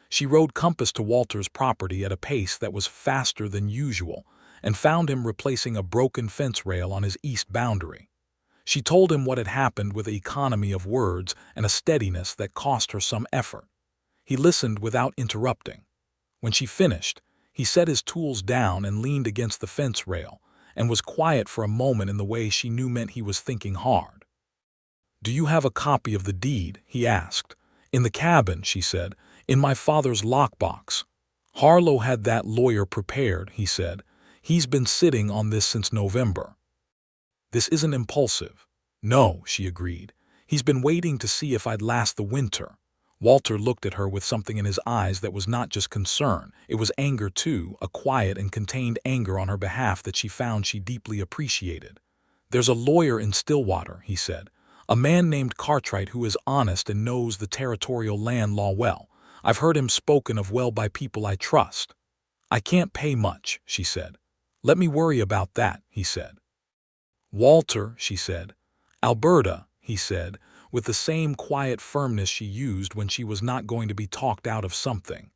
She rode Compass to Walter's property at a pace that was faster than usual and found him replacing a broken fence rail on his east boundary. She told him what had happened with an economy of words and a steadiness that cost her some effort. He listened without interrupting. When she finished, he set his tools down and leaned against the fence rail, and was quiet for a moment in the way she knew meant he was thinking hard. "Do you have a copy of the deed?" he asked. "In the cabin," she said, "in my father's lockbox." "Harlow had that lawyer prepared," he said. "He's been sitting on this since November." "This isn't impulsive." "No," she agreed. "He's been waiting to see if I'd last the winter." Walter looked at her with something in his eyes that was not just concern, it was anger too, a quiet and contained anger on her behalf that she found she deeply appreciated. "There's a lawyer in Stillwater," he said, "a man named Cartwright who is honest and knows the territorial land law well. I've heard him spoken of well by people I trust." "I can't pay much," she said. "Let me worry about that," he said. "Walter," she said. "Alberta," he said, with the same quiet firmness she used when she was not going to be talked out of something.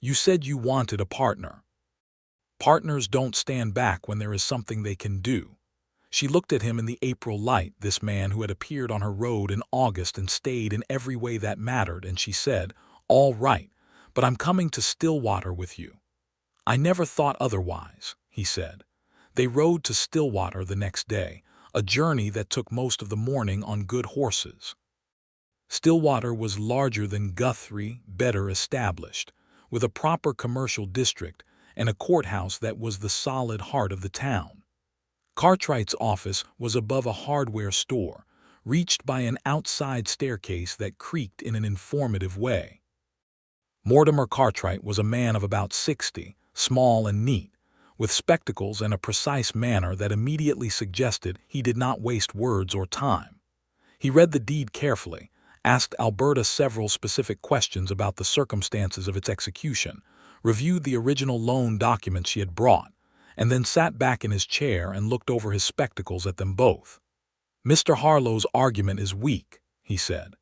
"You said you wanted a partner. Partners don't stand back when there is something they can do." She looked at him in the April light, this man who had appeared on her road in August and stayed in every way that mattered, and she said, "All right, but I'm coming to Stillwater with you." "I never thought otherwise," he said. They rode to Stillwater the next day, a journey that took most of the morning on good horses. Stillwater was larger than Guthrie, better established, with a proper commercial district and a courthouse that was the solid heart of the town. Cartwright's office was above a hardware store, reached by an outside staircase that creaked in an informative way. Mortimer Cartwright was a man of about 60, small and neat, with spectacles and a precise manner that immediately suggested he did not waste words or time. He read the deed carefully, asked Alberta several specific questions about the circumstances of its execution, reviewed the original loan documents she had brought, and then sat back in his chair and looked over his spectacles at them both. "Mr. Harlow's argument is weak," he said.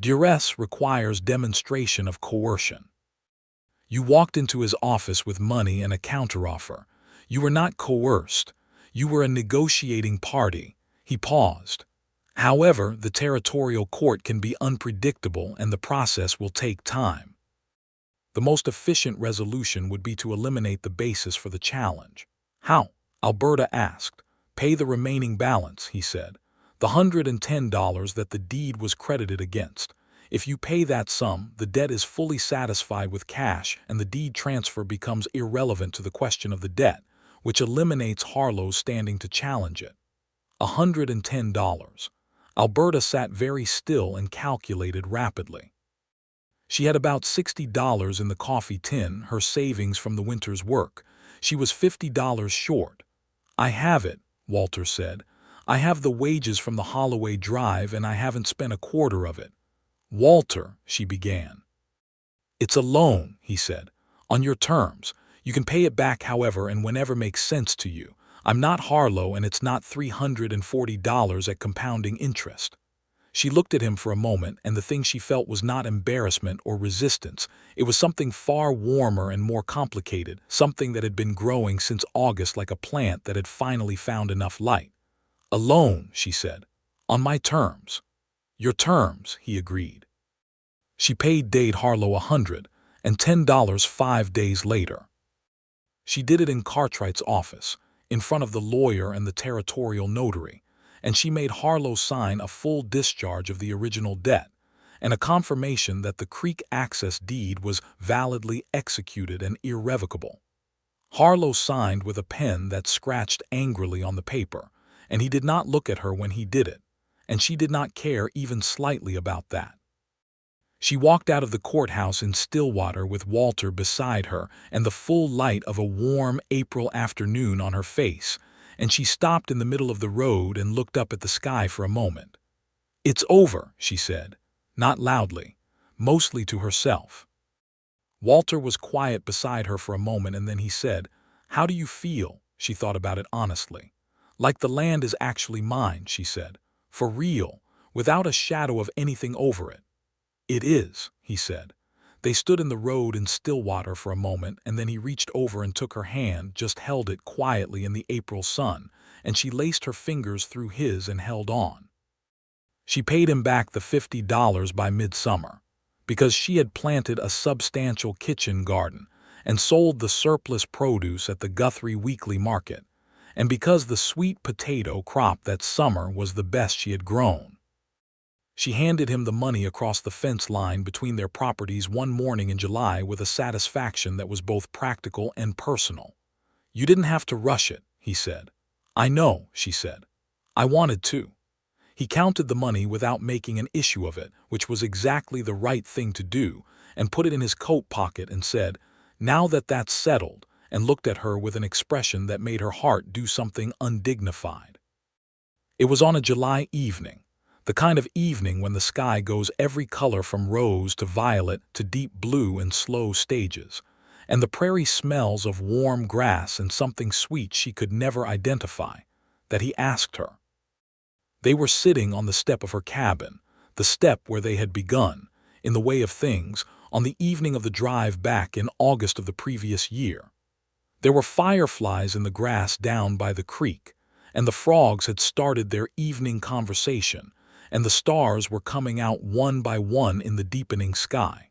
"Duress requires demonstration of coercion. You walked into his office with money and a counteroffer. You were not coerced. You were a negotiating party." He paused. "However, the territorial court can be unpredictable and the process will take time. The most efficient resolution would be to eliminate the basis for the challenge." "How?" Alberta asked. "Pay the remaining balance," he said. The $110 that the deed was credited against. If you pay that sum, the debt is fully satisfied with cash and the deed transfer becomes irrelevant to the question of the debt, which eliminates Harlow's standing to challenge it. $110. Alberta sat very still and calculated rapidly. She had about $60 in the coffee tin, her savings from the winter's work. She was $50 short. "I have it," Walter said. "I have the wages from the Holloway Drive and I haven't spent a quarter of it." "Walter," she began. "It's a loan," he said. "On your terms. You can pay it back however and whenever makes sense to you. I'm not Harlow and it's not $340 at compounding interest." She looked at him for a moment, and the thing she felt was not embarrassment or resistance. It was something far warmer and more complicated, something that had been growing since August like a plant that had finally found enough light. "A loan," she said. "On my terms." "Your terms," he agreed. She paid Dade Harlow $110 5 days later. She did it in Cartwright's office, in front of the lawyer and the territorial notary, and she made Harlow sign a full discharge of the original debt, and a confirmation that the creek access deed was validly executed and irrevocable. Harlow signed with a pen that scratched angrily on the paper, and he did not look at her when he did it, and she did not care even slightly about that. She walked out of the courthouse in Stillwater with Walter beside her and the full light of a warm April afternoon on her face, and she stopped in the middle of the road and looked up at the sky for a moment. "It's over," she said, not loudly, mostly to herself. Walter was quiet beside her for a moment and then he said, "How do you feel?" She thought about it honestly. "Like the land is actually mine," she said. "For real, without a shadow of anything over it." "It is," he said. They stood in the road in Stillwater for a moment, and then he reached over and took her hand, just held it quietly in the April sun, and she laced her fingers through his and held on. She paid him back the $50 by midsummer, because she had planted a substantial kitchen garden and sold the surplus produce at the Guthrie Weekly Market, and because the sweet potato crop that summer was the best she had grown. She handed him the money across the fence line between their properties one morning in July with a satisfaction that was both practical and personal. "You didn't have to rush it," he said. "I know," she said. "I wanted to." He counted the money without making an issue of it, which was exactly the right thing to do, and put it in his coat pocket and said, "Now that that's settled," and looked at her with an expression that made her heart do something undignified. It was on a July evening. The kind of evening when the sky goes every color from rose to violet to deep blue in slow stages, and the prairie smells of warm grass and something sweet she could never identify, that he asked her. They were sitting on the step of her cabin, the step where they had begun, in the way of things, on the evening of the drive back in August of the previous year. There were fireflies in the grass down by the creek, and the frogs had started their evening conversation, and the stars were coming out one by one in the deepening sky.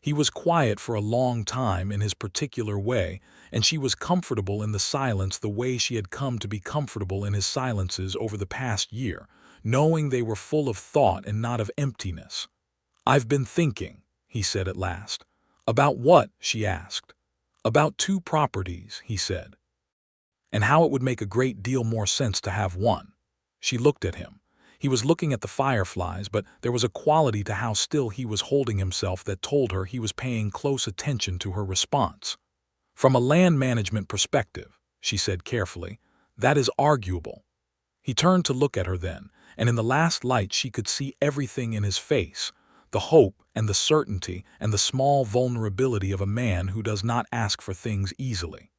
He was quiet for a long time in his particular way, and she was comfortable in the silence the way she had come to be comfortable in his silences over the past year, knowing they were full of thought and not of emptiness. "I've been thinking," he said at last. "About what?" she asked. "About 2 properties," he said. "And how it would make a great deal more sense to have one." She looked at him. He was looking at the fireflies, but there was a quality to how still he was holding himself that told her he was paying close attention to her response. "From a land management perspective," she said carefully, "that is arguable." He turned to look at her then, and in the last light she could see everything in his face, the hope and the certainty and the small vulnerability of a man who does not ask for things easily.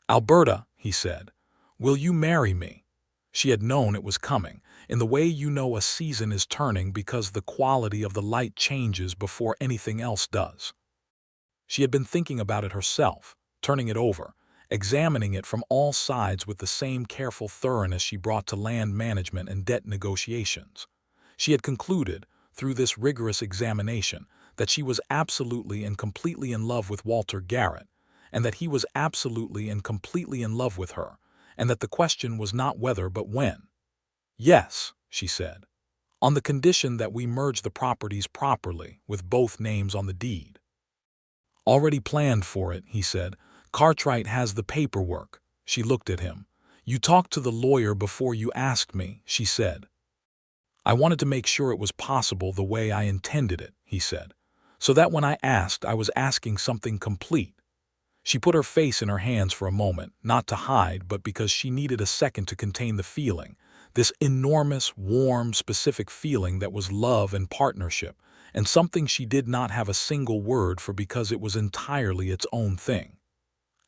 "Alberta," he said, "will you marry me?" She had known it was coming, in the way you know a season is turning because the quality of the light changes before anything else does. She had been thinking about it herself, turning it over, examining it from all sides with the same careful thoroughness she brought to land management and debt negotiations. She had concluded, through this rigorous examination, that she was absolutely and completely in love with Walter Garrett, and that he was absolutely and completely in love with her, and that the question was not whether but when. "Yes," she said, "on the condition that we merge the properties properly, with both names on the deed." "Already planned for it," he said. "Cartwright has the paperwork." She looked at him. "You talked to the lawyer before you asked me," she said. "I wanted to make sure it was possible the way I intended it," he said, "so that when I asked, I was asking something complete." She put her face in her hands for a moment, not to hide, but because she needed a second to contain the feeling, this enormous, warm, specific feeling that was love and partnership, and something she did not have a single word for because it was entirely its own thing.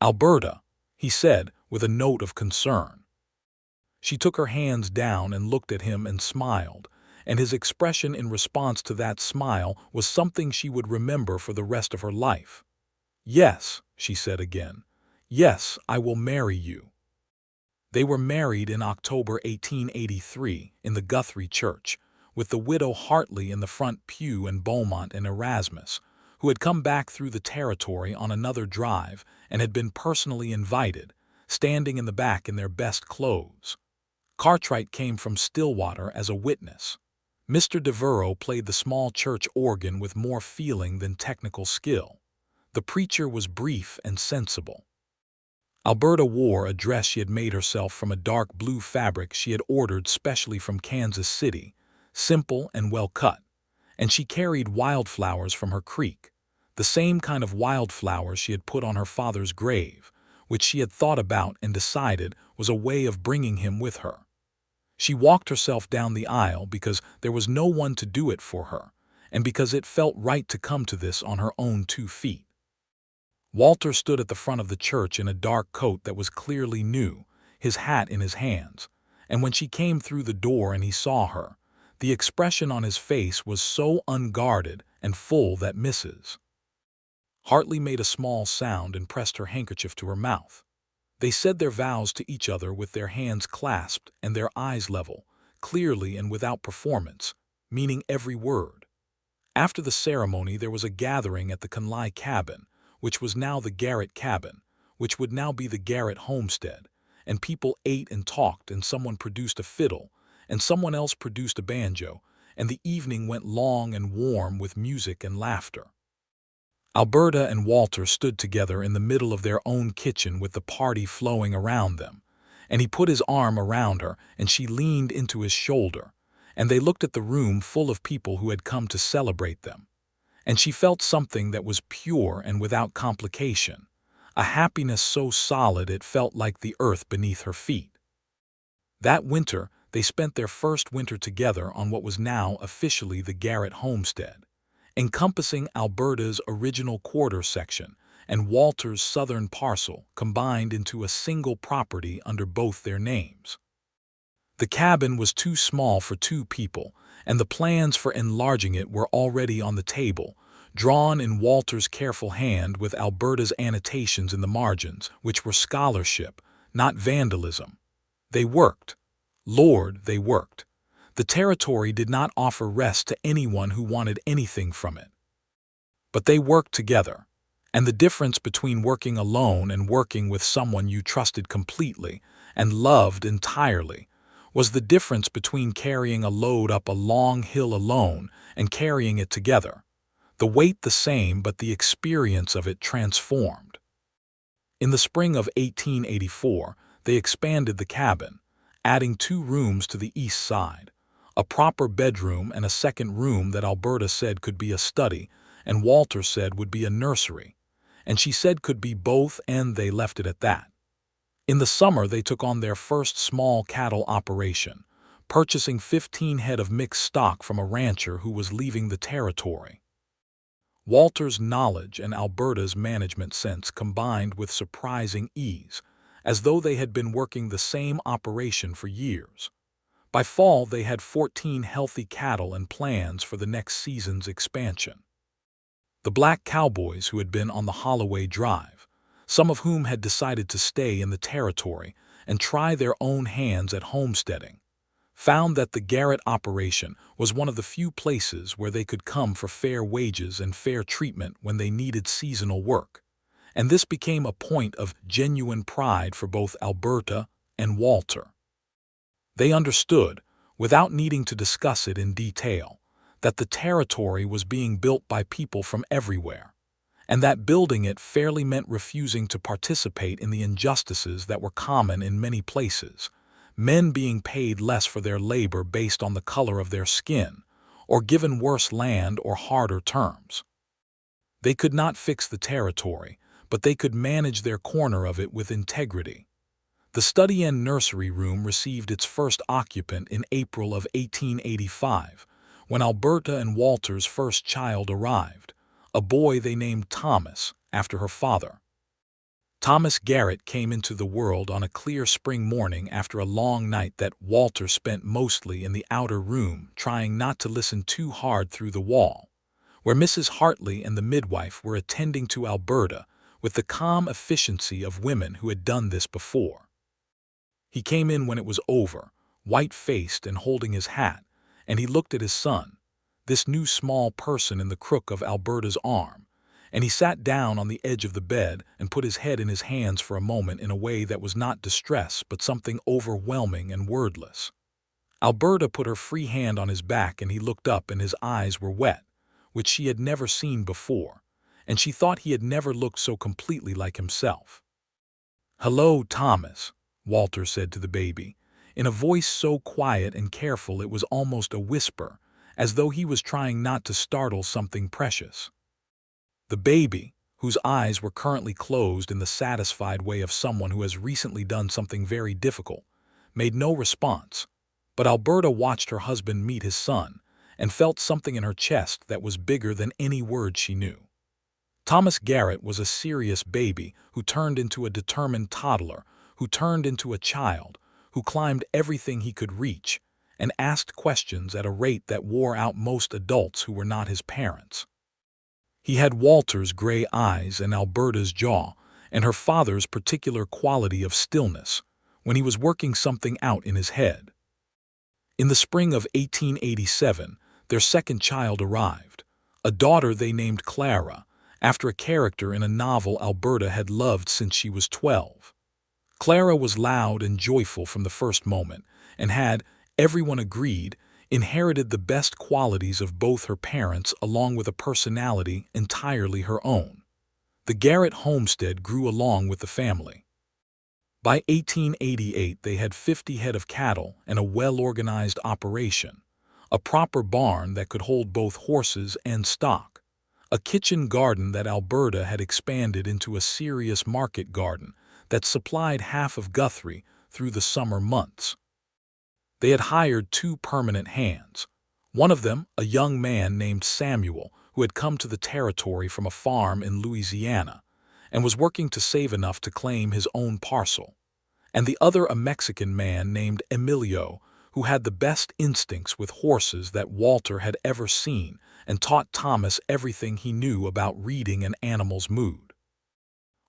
"Alberta," he said, with a note of concern. She took her hands down and looked at him and smiled, and his expression in response to that smile was something she would remember for the rest of her life. "Yes," she said again. "Yes, I will marry you." They were married in October 1883 in the Guthrie Church, with the widow Hartley in the front pew and Beaumont and Erasmus, who had come back through the territory on another drive and had been personally invited, standing in the back in their best clothes. Cartwright came from Stillwater as a witness. Mr. Devereaux played the small church organ with more feeling than technical skill. The preacher was brief and sensible. Alberta wore a dress she had made herself from a dark blue fabric she had ordered specially from Kansas City, simple and well cut, and she carried wildflowers from her creek, the same kind of wildflowers she had put on her father's grave, which she had thought about and decided was a way of bringing him with her. She walked herself down the aisle because there was no one to do it for her, and because it felt right to come to this on her own 2 feet. Walter stood at the front of the church in a dark coat that was clearly new, his hat in his hands, and when she came through the door and he saw her, the expression on his face was so unguarded and full that Mrs. Hartley made a small sound and pressed her handkerchief to her mouth. They said their vows to each other with their hands clasped and their eyes level, clearly and without performance, meaning every word. After the ceremony there was a gathering at the Conley cabin, which was now the Garrett cabin, which would now be the Garrett homestead, and people ate and talked, and someone produced a fiddle, and someone else produced a banjo, and the evening went long and warm with music and laughter. Alberta and Walter stood together in the middle of their own kitchen with the party flowing around them, and he put his arm around her and she leaned into his shoulder, and they looked at the room full of people who had come to celebrate them. And she felt something that was pure and without complication, a happiness so solid it felt like the earth beneath her feet. That winter, they spent their first winter together on what was now officially the Garrett homestead, encompassing Alberta's original quarter section and Walter's southern parcel combined into a single property under both their names. The cabin was too small for 2 people, and the plans for enlarging it were already on the table, drawn in Walter's careful hand with Alberta's annotations in the margins, which were scholarship, not vandalism. They worked. Lord, they worked. The territory did not offer rest to anyone who wanted anything from it. But they worked together, and the difference between working alone and working with someone you trusted completely and loved entirely was the difference between carrying a load up a long hill alone and carrying it together. The weight the same, but the experience of it transformed. In the spring of 1884, they expanded the cabin, adding 2 rooms to the east side, a proper bedroom and a second room that Alberta said could be a study and Walter said would be a nursery, and she said could be both, and they left it at that. In the summer, they took on their first small cattle operation, purchasing 15 head of mixed stock from a rancher who was leaving the territory. Walter's knowledge and Alberta's management sense combined with surprising ease, as though they had been working the same operation for years. By fall, they had 14 healthy cattle and plans for the next season's expansion. The black cowboys who had been on the Holloway Drive, some of whom had decided to stay in the territory and try their own hands at homesteading, found that the Garrett operation was one of the few places where they could come for fair wages and fair treatment when they needed seasonal work, and this became a point of genuine pride for both Alberta and Walter. They understood, without needing to discuss it in detail, that the territory was being built by people from everywhere, and that building it fairly meant refusing to participate in the injustices that were common in many places, men being paid less for their labor based on the color of their skin, or given worse land or harder terms. They could not fix the territory, but they could manage their corner of it with integrity. The study and nursery room received its first occupant in April of 1885, when Alberta and Walter's first child arrived, a boy they named Thomas, after her father. Thomas Garrett came into the world on a clear spring morning after a long night that Walter spent mostly in the outer room, trying not to listen too hard through the wall, where Mrs. Hartley and the midwife were attending to Alberta with the calm efficiency of women who had done this before. He came in when it was over, white-faced and holding his hat, and he looked at his son, this new small person in the crook of Alberta's arm, and he sat down on the edge of the bed and put his head in his hands for a moment in a way that was not distress but something overwhelming and wordless. Alberta put her free hand on his back and he looked up and his eyes were wet, which she had never seen before, and she thought he had never looked so completely like himself. "Hello, Thomas," Walter said to the baby, in a voice so quiet and careful it was almost a whisper, as though he was trying not to startle something precious. The baby, whose eyes were currently closed in the satisfied way of someone who has recently done something very difficult, made no response, but Alberta watched her husband meet his son and felt something in her chest that was bigger than any word she knew. Thomas Garrett was a serious baby who turned into a determined toddler, who turned into a child, who climbed everything he could reach, and asked questions at a rate that wore out most adults who were not his parents. He had Walter's gray eyes and Alberta's jaw, and her father's particular quality of stillness, when he was working something out in his head. In the spring of 1887, their second child arrived, a daughter they named Clara, after a character in a novel Alberta had loved since she was 12. Clara was loud and joyful from the first moment, and had, everyone agreed, inherited the best qualities of both her parents along with a personality entirely her own. The Garrett homestead grew along with the family. By 1888 they had 50 head of cattle and a well-organized operation, a proper barn that could hold both horses and stock, a kitchen garden that Alberta had expanded into a serious market garden that supplied half of Guthrie through the summer months. They had hired 2 permanent hands, one of them a young man named Samuel who had come to the territory from a farm in Louisiana and was working to save enough to claim his own parcel, and the other a Mexican man named Emilio who had the best instincts with horses that Walter had ever seen and taught Thomas everything he knew about reading an animal's mood.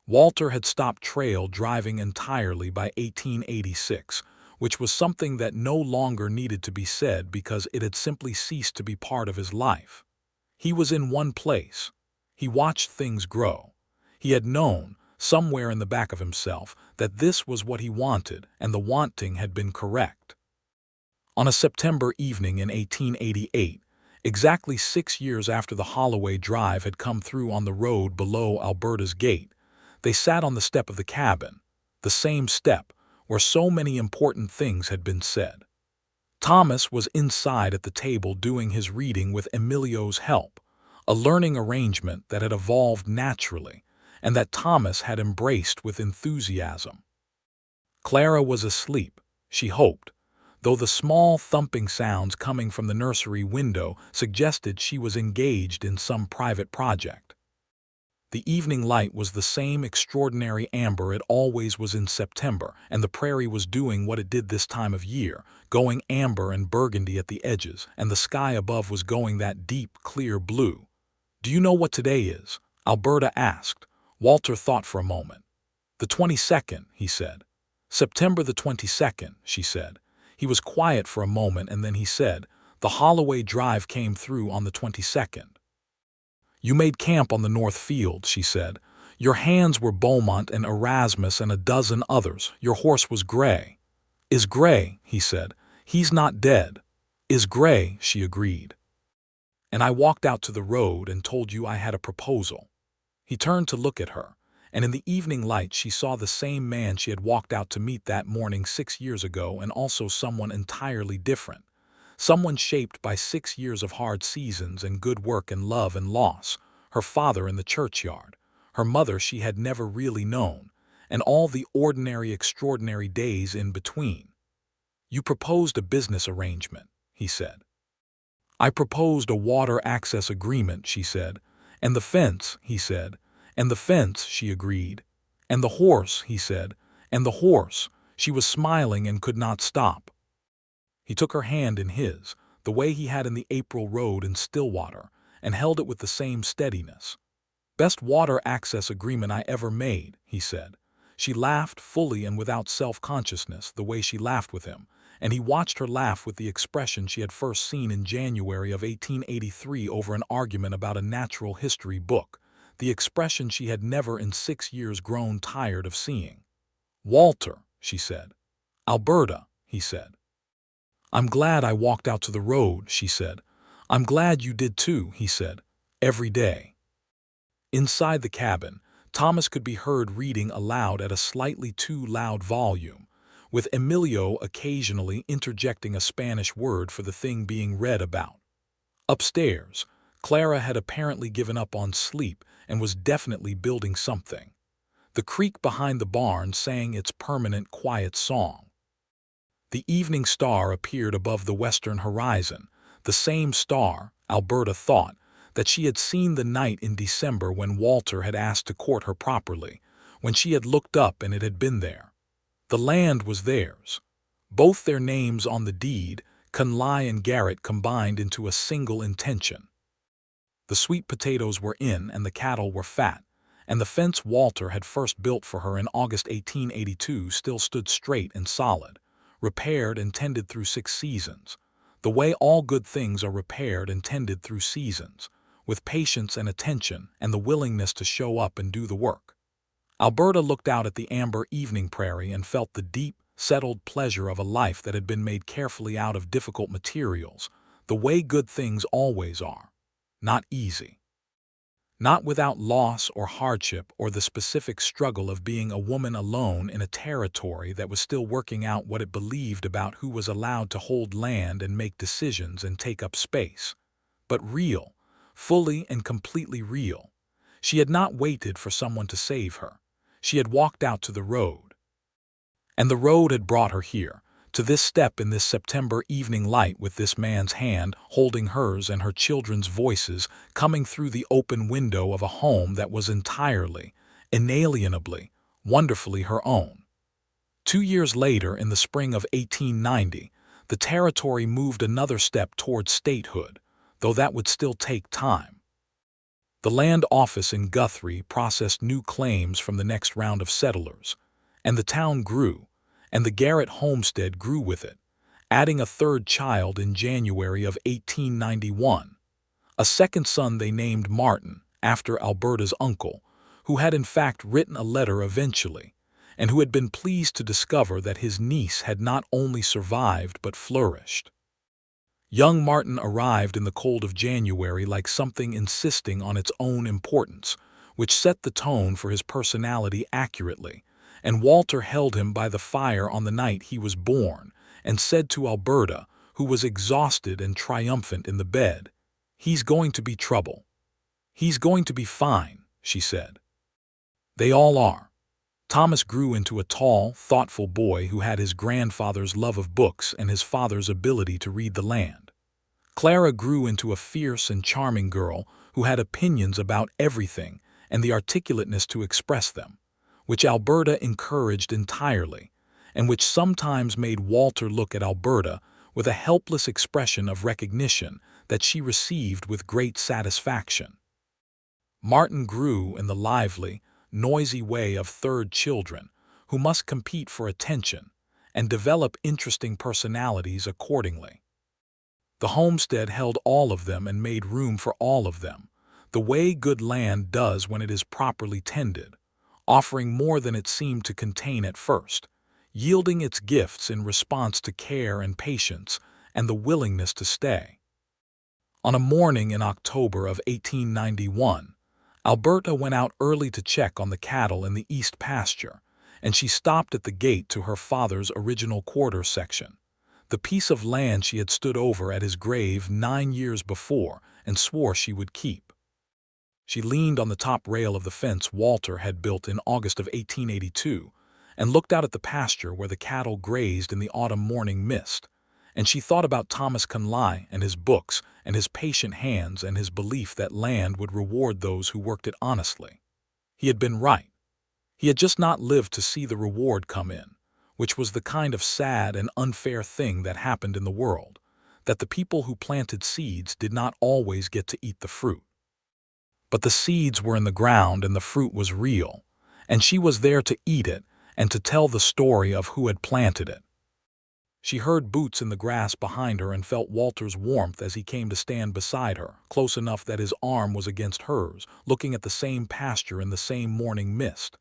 Walter had stopped trail driving entirely by 1886, which was something that no longer needed to be said because it had simply ceased to be part of his life. He was in one place. He watched things grow. He had known, somewhere in the back of himself, that this was what he wanted, and the wanting had been correct. On a September evening in 1888, exactly 6 years after the Holloway Drive had come through on the road below Alberta's gate, they sat on the step of the cabin, the same step where so many important things had been said. Thomas was inside at the table doing his reading with Emilio's help, a learning arrangement that had evolved naturally and that Thomas had embraced with enthusiasm. Clara was asleep, she hoped, though the small thumping sounds coming from the nursery window suggested she was engaged in some private project. The evening light was the same extraordinary amber it always was in September, and the prairie was doing what it did this time of year, going amber and burgundy at the edges, and the sky above was going that deep, clear blue. "Do you know what today is?" Alberta asked. Walter thought for a moment. "The 22nd, he said. "September the 22nd, she said. He was quiet for a moment, and then he said, "The Holloway Drive came through on the 22nd. "You made camp on the North Field," she said. "Your hands were Beaumont and Erasmus and a dozen others. Your horse was gray." "Is gray," he said. "He's not dead. Is Gray," she agreed. "And I walked out to the road and told you I had a proposal." He turned to look at her, and in the evening light she saw the same man she had walked out to meet that morning 6 years ago, and also someone entirely different. Someone shaped by 6 years of hard seasons and good work and love and loss, her father in the churchyard, her mother she had never really known, and all the ordinary extraordinary days in between. "You proposed a business arrangement," he said. "I proposed a water access agreement," she said. "And the fence," he said. "And the fence," she agreed. "And the horse," he said. "And the horse." She was smiling and could not stop. He took her hand in his, the way he had in the April road in Stillwater, and held it with the same steadiness. "Best water access agreement I ever made," he said. She laughed fully and without self-consciousness, the way she laughed with him, and he watched her laugh with the expression she had first seen in January of 1883 over an argument about a natural history book, the expression she had never in 6 years grown tired of seeing. "Walter," she said. "Alberta," he said. "I'm glad I walked out to the road," she said. "I'm glad you did too," he said. "Every day." Inside the cabin, Thomas could be heard reading aloud at a slightly too loud volume, with Emilio occasionally interjecting a Spanish word for the thing being read about. Upstairs, Clara had apparently given up on sleep and was definitely building something. The creek behind the barn sang its permanent quiet song. The evening star appeared above the western horizon, the same star, Alberta thought, that she had seen the night in December when Walter had asked to court her properly, when she had looked up and it had been there. The land was theirs. Both their names on the deed, Conley and Garrett, combined into a single intention. The sweet potatoes were in and the cattle were fat, and the fence Walter had first built for her in August 1882 still stood straight and solid, repaired and tended through 6 seasons, the way all good things are repaired and tended through seasons, with patience and attention and the willingness to show up and do the work. Alberta looked out at the amber evening prairie and felt the deep, settled pleasure of a life that had been made carefully out of difficult materials, the way good things always are. Not easy. Not without loss or hardship or the specific struggle of being a woman alone in a territory that was still working out what it believed about who was allowed to hold land and make decisions and take up space. But real, fully and completely real. She had not waited for someone to save her. She had walked out to the road. And the road had brought her here, to this step in this September evening light, with this man's hand holding hers and her children's voices coming through the open window of a home that was entirely, inalienably, wonderfully her own. 2 years later, in the spring of 1890, the territory moved another step towards statehood, though that would still take time. The land office in Guthrie processed new claims from the next round of settlers, and the town grew, and the Garrett homestead grew with it, adding a third child in January of 1891, a second son they named Martin, after Alberta's uncle, who had in fact written a letter eventually, and who had been pleased to discover that his niece had not only survived but flourished. Young Martin arrived in the cold of January like something insisting on its own importance, which set the tone for his personality accurately, and Walter held him by the fire on the night he was born and said to Alberta, who was exhausted and triumphant in the bed, "He's going to be trouble. He's going to be fine," she said. They all are. Thomas grew into a tall, thoughtful boy who had his grandfather's love of books and his father's ability to read the land. Clara grew into a fierce and charming girl who had opinions about everything and the articulateness to express them, which Alberta encouraged entirely, and which sometimes made Walter look at Alberta with a helpless expression of recognition that she received with great satisfaction. Martin grew in the lively, noisy way of third children who must compete for attention and develop interesting personalities accordingly. The homestead held all of them and made room for all of them, the way good land does when it is properly tended, offering more than it seemed to contain at first, yielding its gifts in response to care and patience and the willingness to stay. On a morning in October of 1891, Alberta went out early to check on the cattle in the east pasture, and she stopped at the gate to her father's original quarter section, the piece of land she had stood over at his grave 9 years before and swore she would keep. She leaned on the top rail of the fence Walter had built in August of 1882 and looked out at the pasture where the cattle grazed in the autumn morning mist, and she thought about Thomas Conley and his books and his patient hands and his belief that land would reward those who worked it honestly. He had been right. He had just not lived to see the reward come in, which was the kind of sad and unfair thing that happened in the world, that the people who planted seeds did not always get to eat the fruit. But the seeds were in the ground and the fruit was real, and she was there to eat it and to tell the story of who had planted it. She heard boots in the grass behind her and felt Walter's warmth as he came to stand beside her, close enough that his arm was against hers, looking at the same pasture in the same morning mist.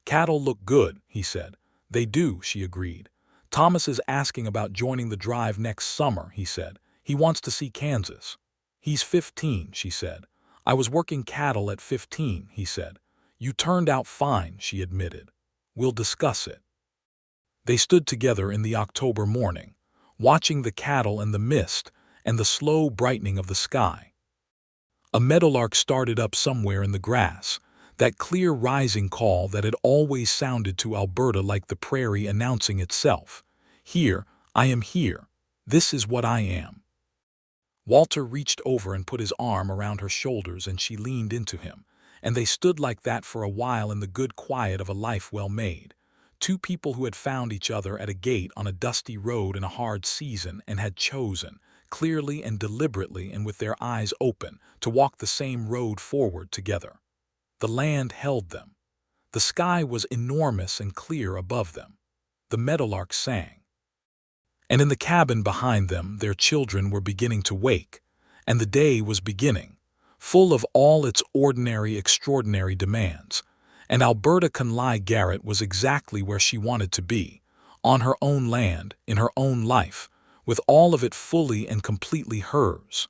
"Cattle look good," he said. "They do," she agreed. "Thomas is asking about joining the drive next summer," he said. "He wants to see Kansas." "He's 15, she said. "I was working cattle at 15, he said. "You turned out fine," she admitted. "We'll discuss it." They stood together in the October morning, watching the cattle and the mist and the slow brightening of the sky. A meadowlark started up somewhere in the grass, that clear rising call that had always sounded to Alberta like the prairie announcing itself. "Here, I am here. This is what I am." Walter reached over and put his arm around her shoulders and she leaned into him, and they stood like that for a while in the good quiet of a life well made. Two people who had found each other at a gate on a dusty road in a hard season and had chosen, clearly and deliberately and with their eyes open, to walk the same road forward together. The land held them. The sky was enormous and clear above them. The meadowlark sang. And in the cabin behind them, their children were beginning to wake, and the day was beginning, full of all its ordinary, extraordinary demands. And Alberta Conley Garrett was exactly where she wanted to be, on her own land, in her own life, with all of it fully and completely hers.